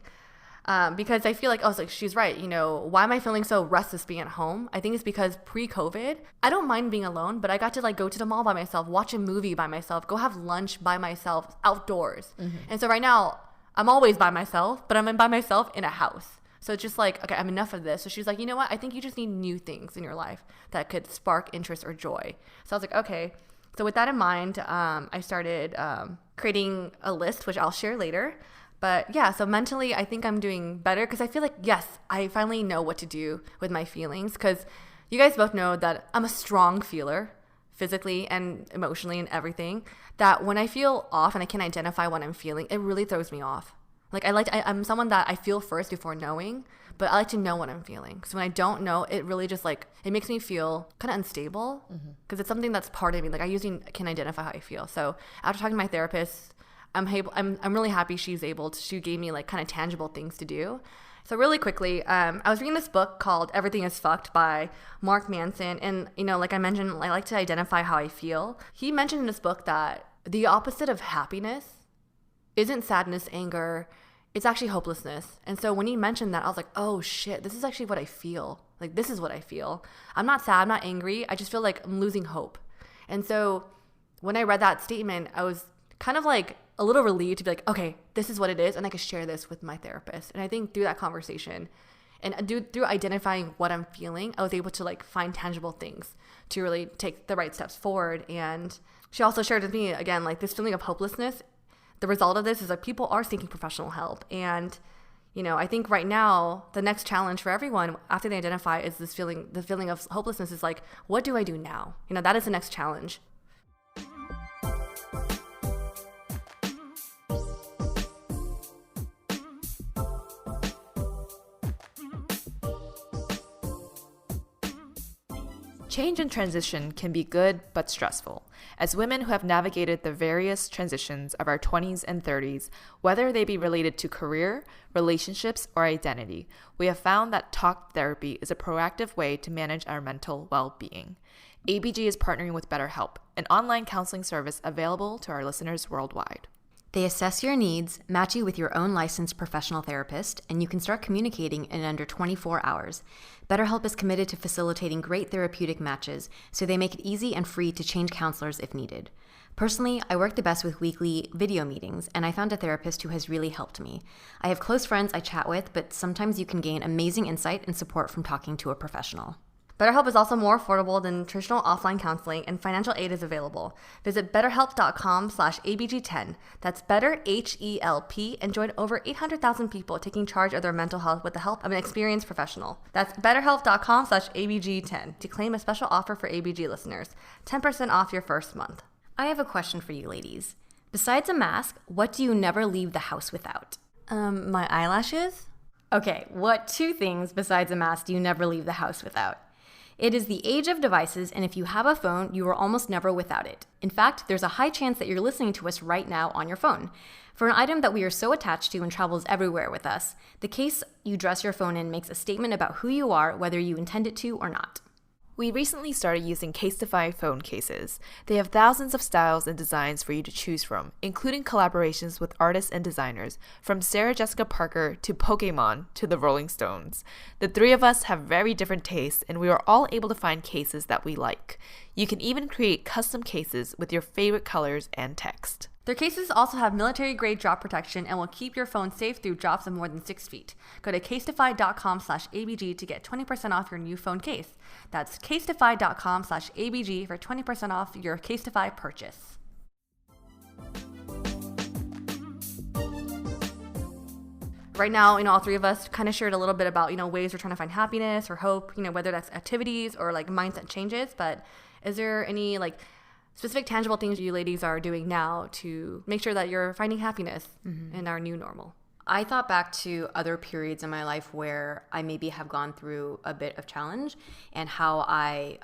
Because I feel like, she's right. Why am I feeling so restless being at home? I think it's because pre-COVID, I don't mind being alone, but I got to like go to the mall by myself, watch a movie by myself, go have lunch by myself outdoors. And so right now, I'm always by myself, but I'm by myself in a house. So it's just like, okay, I'm enough of this. So she's like, you know what? I think you just need new things in your life that could spark interest or joy. So I was like, okay. So with that in mind, I started creating a list, which I'll share later. But yeah, so mentally, I think I'm doing better because I feel like, yes, I finally know what to do with my feelings because you guys both know that I'm a strong feeler physically and emotionally and everything, that when I feel off and I can identify what I'm feeling, it really throws me off. Like I'm someone that I feel first before knowing, but I like to know what I'm feeling. So when I don't know, it really just like, it makes me feel kind of unstable because it's something that's part of me. Like I usually can identify how I feel. So after talking to my therapist, I'm really happy she gave me like kind of tangible things to do. So really quickly, I was reading this book called Everything is Fucked by Mark Manson. And, like I mentioned, I like to identify how I feel. He mentioned in this book that the opposite of happiness isn't sadness, anger, it's actually hopelessness. And so when he mentioned that, I was like, oh shit, this is actually what I feel. Like, this is what I feel. I'm not sad, I'm not angry. I just feel like I'm losing hope. And so when I read that statement, I was kind of like a little relieved to be like, okay, this is what it is. And I could share this with my therapist. And I think through that conversation and through identifying what I'm feeling, I was able to like find tangible things to really take the right steps forward. And she also shared with me, again, like this feeling of hopelessness. The result of this is that people are seeking professional help. And, I think right now, the next challenge for everyone after they identify is the feeling of hopelessness is like, what do I do now? That is the next challenge. Change and transition can be good but stressful. As women who have navigated the various transitions of our 20s and 30s, whether they be related to career, relationships, or identity, we have found that talk therapy is a proactive way to manage our mental well-being. ABG is partnering with BetterHelp, an online counseling service available to our listeners worldwide. They assess your needs, match you with your own licensed professional therapist, and you can start communicating in under 24 hours. BetterHelp is committed to facilitating great therapeutic matches, so they make it easy and free to change counselors if needed. Personally, I work the best with weekly video meetings, and I found a therapist who has really helped me. I have close friends I chat with, but sometimes you can gain amazing insight and support from talking to a professional. BetterHelp is also more affordable than traditional offline counseling, and financial aid is available. Visit betterhelp.com/ABG10. That's BetterHelp, and join over 800,000 people taking charge of their mental health with the help of an experienced professional. That's betterhelp.com/ABG10 to claim a special offer for ABG listeners. 10% off your first month. I have a question for you ladies. Besides a mask, what do you never leave the house without? My eyelashes? Okay, what 2 things besides a mask do you never leave the house without? It is the age of devices, and if you have a phone, you are almost never without it. In fact, there's a high chance that you're listening to us right now on your phone. For an item that we are so attached to and travels everywhere with us, the case you dress your phone in makes a statement about who you are, whether you intend it to or not. We recently started using Casetify phone cases. They have thousands of styles and designs for you to choose from, including collaborations with artists and designers, from Sarah Jessica Parker to Pokemon to the Rolling Stones. The 3 of us have very different tastes, and we are all able to find cases that we like. You can even create custom cases with your favorite colors and text. Their cases also have military-grade drop protection and will keep your phone safe through drops of more than 6 feet. Go to casetify.com/abg to get 20% off your new phone case. That's casetify.com/abg for 20% off your Casetify purchase. Right now, all 3 of us kind of shared a little bit about, ways we're trying to find happiness or hope, whether that's activities or like mindset changes. But is there any specific tangible things you ladies are doing now to make sure that you're finding happiness in our new normal? I thought back to other periods in my life where I maybe have gone through a bit of challenge and how I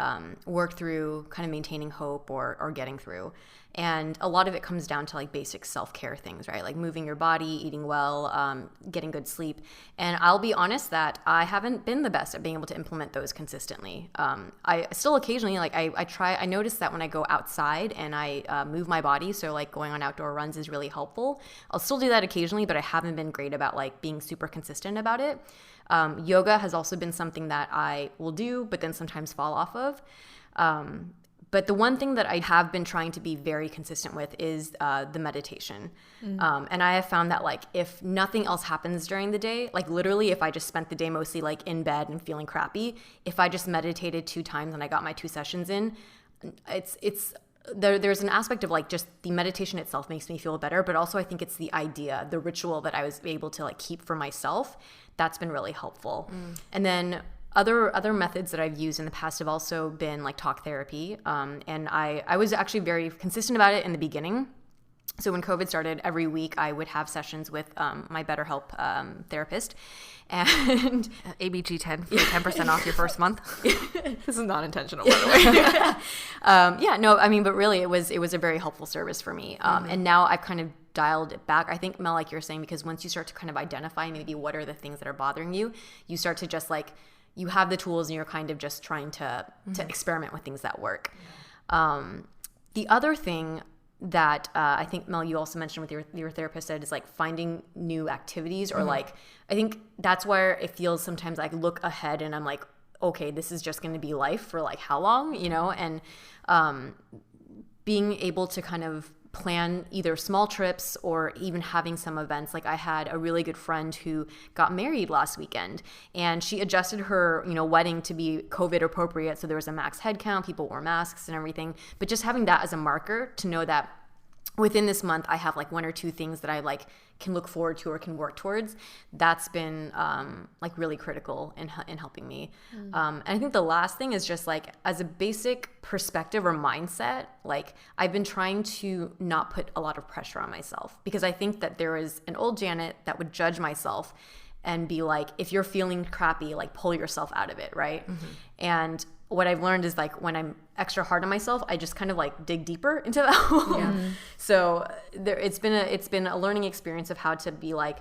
work through kind of maintaining hope or getting through. And a lot of it comes down to like basic self-care things, right? Like moving your body, eating well, getting good sleep. And I'll be honest that I haven't been the best at being able to implement those consistently. I still occasionally, I notice that when I go outside and I move my body, so like going on outdoor runs is really helpful. I'll still do that occasionally, but I haven't been great about like being super consistent about it. Yoga has also been something that I will do, but then sometimes fall off of. But the one thing that I have been trying to be very consistent with is the meditation. And I have found that like if nothing else happens during the day, like literally if I just spent the day mostly like in bed and feeling crappy, if I just meditated 2 times and I got my 2 sessions in, there's an aspect of like just the meditation itself makes me feel better, but also I think it's the idea, the ritual that I was able to like keep for myself. That's been really helpful. And then other methods that I've used in the past have also been like talk therapy. And I was actually very consistent about it in the beginning. So when COVID started, every week I would have sessions with my BetterHelp therapist. And ABG 10 for 10% off your first month. This is not intentional, by the way. But really it was a very helpful service for me. And now I've kind of dialed it back. I think, Mel, like you're saying, because once you start to kind of identify maybe what are the things that are bothering you, you start to just like, you have the tools and you're kind of just trying to experiment with things that work. The other thing that I think, Mel, you also mentioned with your therapist said is like finding new activities or like, I think that's where it feels sometimes like look ahead and I'm like, okay, this is just going to be life for like how long, and being able to kind of plan either small trips or even having some events. Like I had a really good friend who got married last weekend and she adjusted her, wedding to be COVID appropriate. So there was a max head count, people wore masks and everything, but just having that as a marker to know that within this month, I have like 1 or 2 things that I like can look forward to or can work towards. That's been like really critical in helping me. And I think the last thing is just like as a basic perspective or mindset, like I've been trying to not put a lot of pressure on myself because I think that there is an old Janet that would judge myself and be like, if you're feeling crappy, like pull yourself out of it, right? And what I've learned is like when I'm extra hard on myself, I just kind of like dig deeper into that hole. So it's been a learning experience of how to be like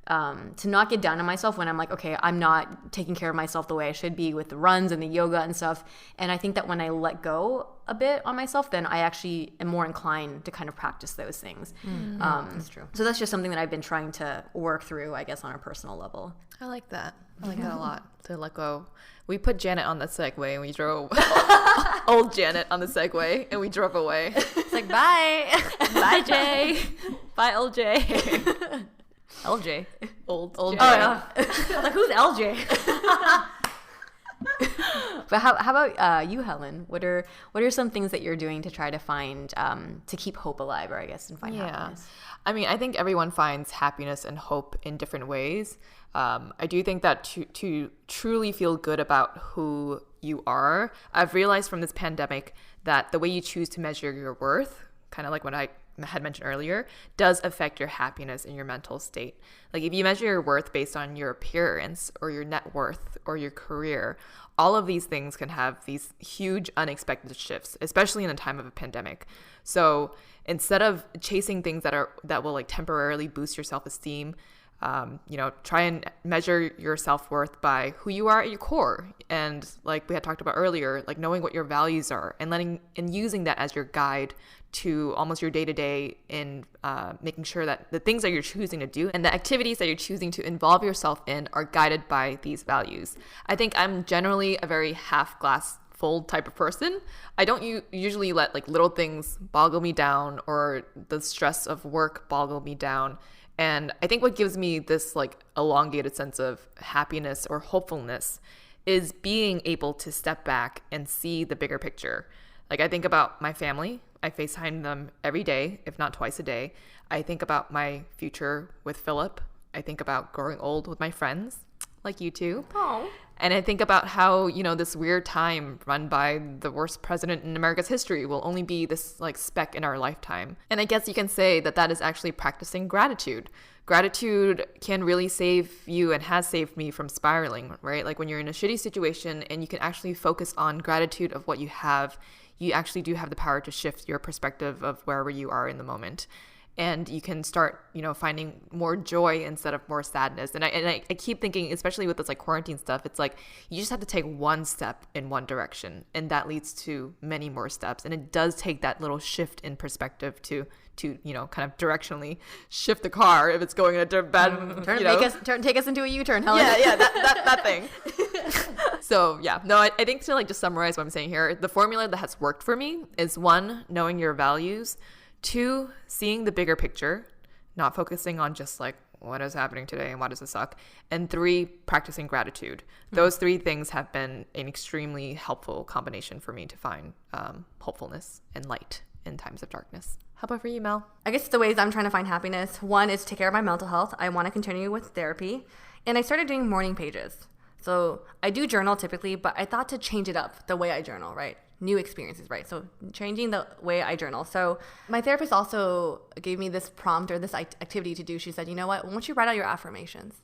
to not get down on myself when I'm like, okay, I'm not taking care of myself the way I should be with the runs and the yoga and stuff. And I think that when I let go a bit on myself, then I actually am more inclined to kind of practice those things. That's true. So that's just something that I've been trying to work through, I guess, on a personal level. I like that. I like that a lot, to let go. We put Janet on the Segway and we drove, old Janet on the Segway and we drove away. It's like, bye. Bye, Jay. Bye, old Jay. LJ. Old Jay. Jay. Oh, yeah. Like, who's LJ? But how about you, Helen? What are some things that you're doing to try to find, to keep hope alive, or I guess, and find happiness? I mean, I think everyone finds happiness and hope in different ways. I do think that to truly feel good about who you are, I've realized from this pandemic that the way you choose to measure your worth kind of like what I had mentioned earlier, does affect your happiness and your mental state. Like if you measure your worth based on your appearance or your net worth or your career, all of these things can have these huge unexpected shifts, especially in a time of a pandemic. So instead of chasing things that will like temporarily boost your self-esteem, try and measure your self-worth by who you are at your core. And like we had talked about earlier, like knowing what your values are and using that as your guide to almost your day-to-day in making sure that the things that you're choosing to do and the activities that you're choosing to involve yourself in are guided by these values. I think I'm generally a very half glass full type of person. I don't usually let like little things boggle me down or the stress of work boggle me down. And I think what gives me this like elongated sense of happiness or hopefulness is being able to step back and see the bigger picture. Like I think about my family. I FaceTime them every day, if not twice a day. I think about my future with Philip. I think about growing old with my friends, like you two. Oh. And I think about how, this weird time run by the worst president in America's history will only be this like speck in our lifetime. And I guess you can say that is actually practicing gratitude. Gratitude can really save you and has saved me from spiraling, right? Like when you're in a shitty situation and you can actually focus on gratitude of what you have, you actually do have the power to shift your perspective of wherever you are in the moment. And you can start, finding more joy instead of more sadness. And I keep thinking, especially with this like quarantine stuff, it's like you just have to take one step in one direction, and that leads to many more steps. And it does take that little shift in perspective to kind of directionally shift the car if it's going in a bad. Take us into a U-turn, Helen. Yeah, that thing. So yeah, no, I think to like just summarize what I'm saying here, the formula that has worked for me is 1, knowing your values. 2, seeing the bigger picture, not focusing on just like what is happening today and why does it suck. And 3, practicing gratitude. Those 3 things have been an extremely helpful combination for me to find hopefulness and light in times of darkness. How about for you, Mel? I guess the ways I'm trying to find happiness, 1 is to take care of my mental health. I want to continue with therapy. And I started doing morning pages. So I do journal typically, but I thought to change it up the way I journal, right? New experiences, right? So changing the way I journal. So my therapist also gave me this prompt or this activity to do. She said, you know what? Why don't you write out your affirmations?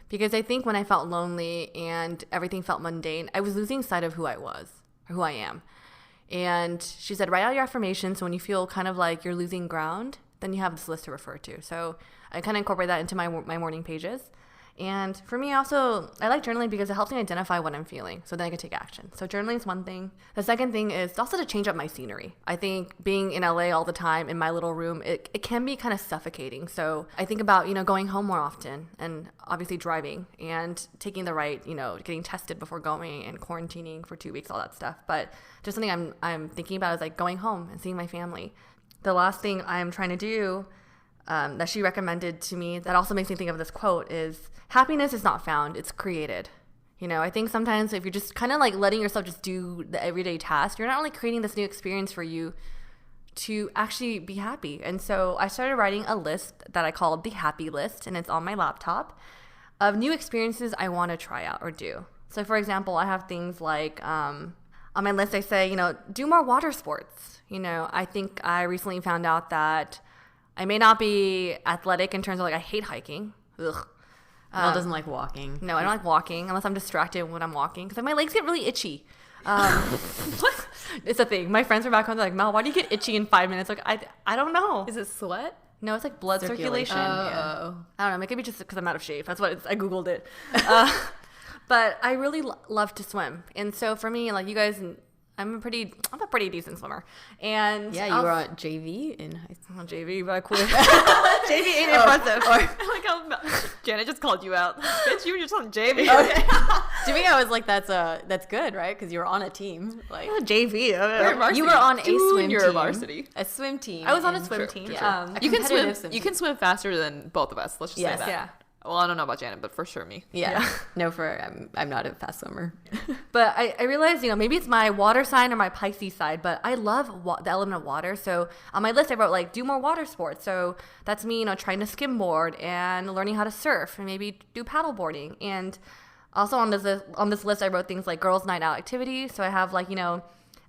Because I think when I felt lonely and everything felt mundane, I was losing sight of who I was or who I am. And she said, write out your affirmations. So when you feel kind of like you're losing ground, then you have this list to refer to. So I kind of incorporate that into my morning pages. And for me also, I like journaling because it helps me identify what I'm feeling so then I can take action. So journaling is one thing. The second thing is also to change up my scenery. I think being in LA all the time in my little room, it can be kind of suffocating. So I think about, going home more often and obviously driving and taking the right, getting tested before going and quarantining for 2 weeks, all that stuff. But just something I'm thinking about is like going home and seeing my family. The last thing I'm trying to do that she recommended to me that also makes me think of this quote is happiness is not found, it's created. I think sometimes if you're just kind of like letting yourself just do the everyday task, you're not really creating this new experience for you to actually be happy. And so I started writing a list that I called the happy list, and it's on my laptop of new experiences I want to try out or do. So for example, I have things like on my list I say, do more water sports. I think I recently found out that I may not be athletic in terms of like I hate hiking. Ugh. Mel doesn't like walking. No, I don't like walking unless I'm distracted when I'm walking because my legs get really itchy. What? It's a thing. My friends are back home. They're like, Mel, why do you get itchy in 5 minutes? Like, I don't know. Is it sweat? No, it's like blood circulation. Oh. I don't know. Maybe just because I'm out of shape. That's what I Googled it. But I really love to swim. And so for me, like you guys, I'm a pretty decent swimmer. And yeah, you were on JV in high school. On JV, but I quit. JV ain't impressive. I like how Janet just called you out. Bitch, you were just on JV. Okay. To me, I was like, that's good, right? Because you were on a team. Like JV. You were on a swim team. Varsity. A swim team. I was on a swim team. Yeah. You can swim faster than both of us. Let's just say that. Yeah. Well, I don't know about Janet, but for sure me. Yeah. No, I'm not a fast swimmer. But I realized, maybe it's my water sign or my Pisces side, but I love the element of water. So on my list, I wrote like, do more water sports. So that's me, trying to skimboard and learning how to surf and maybe do paddleboarding. And also on this list, I wrote things like girls' night out activities. So I have like,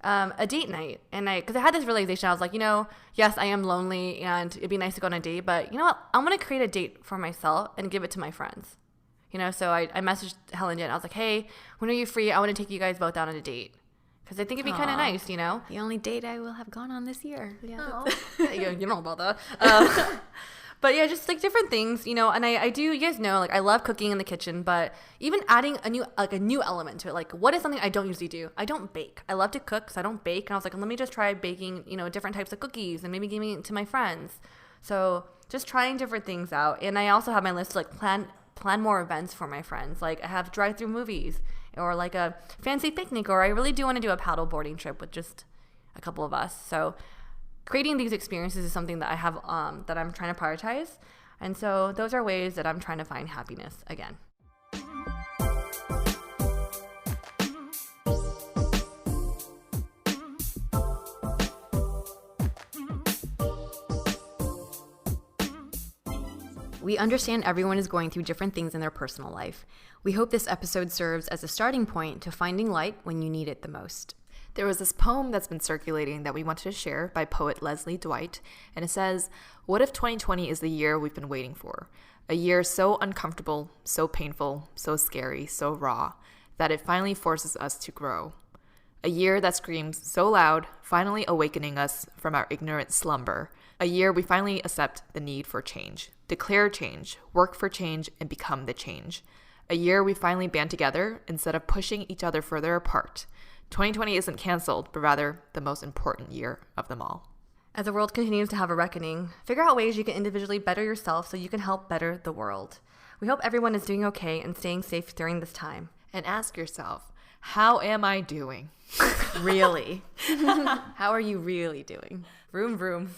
a date night. And because I had this realization, I was like, yes, I am lonely and it'd be nice to go on a date, but you know what? I'm going to create a date for myself and give it to my friends. So I messaged Helen and I was like, hey, when are you free? I want to take you guys both out on a date. Because I think it'd be kind of nice, The only date I will have gone on this year. Yeah. You know about that. But yeah, just like different things, and I do, you guys know, like I love cooking in the kitchen, but even adding a new element to it. Like what is something I don't usually do? I don't bake. I love to cook, so I don't bake. And I was like, let me just try baking, different types of cookies and maybe giving it to my friends. So just trying different things out. And I also have my list to like plan more events for my friends. Like I have drive-through movies or like a fancy picnic, or I really do want to do a paddle boarding trip with just a couple of us. So creating these experiences is something that I have that I'm trying to prioritize. And so those are ways that I'm trying to find happiness again. We understand everyone is going through different things in their personal life. We hope this episode serves as a starting point to finding light when you need it the most. There was this poem that's been circulating that we wanted to share by poet Leslie Dwight, and it says, "What if 2020 is the year we've been waiting for? A year so uncomfortable, so painful, so scary, so raw, that it finally forces us to grow. A year that screams so loud, finally awakening us from our ignorant slumber. A year we finally accept the need for change, declare change, work for change, and become the change. A year we finally band together instead of pushing each other further apart. 2020 isn't canceled, but rather the most important year of them all." As the world continues to have a reckoning, figure out ways you can individually better yourself so you can help better the world. We hope everyone is doing okay and staying safe during this time. And ask yourself, how am I doing? Really? How are you really doing? Vroom, vroom.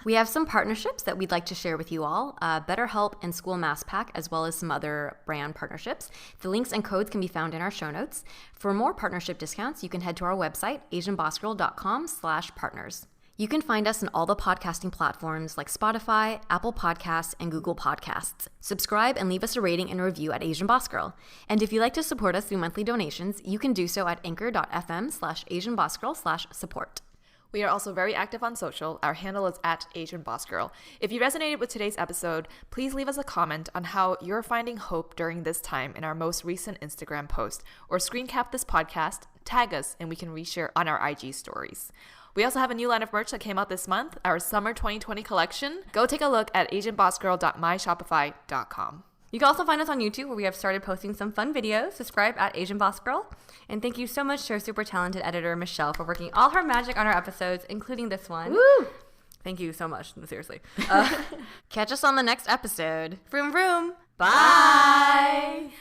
We have some partnerships that we'd like to share with you all. BetterHelp and School Mass Pack, as well as some other brand partnerships. The links and codes can be found in our show notes. For more partnership discounts, you can head to our website, asianbossgirl.com/partners. You can find us on all the podcasting platforms like Spotify, Apple Podcasts, and Google Podcasts. Subscribe and leave us a rating and review at Asian Boss Girl. And if you'd like to support us through monthly donations, you can do so at anchor.fm/asianbossgirl/support. We are also very active on social. Our handle is @AsianBossGirl. If you resonated with today's episode, please leave us a comment on how you're finding hope during this time in our most recent Instagram post, or screen cap this podcast, tag us, and we can reshare on our IG stories. We also have a new line of merch that came out this month, our Summer 2020 collection. Go take a look at asianbossgirl.myshopify.com. You can also find us on YouTube, where we have started posting some fun videos. Subscribe at Asian Boss Girl. And thank you so much to our super talented editor, Michelle, for working all her magic on our episodes, including this one. Woo! Thank you so much. Seriously. Catch us on the next episode. Vroom, vroom. Bye!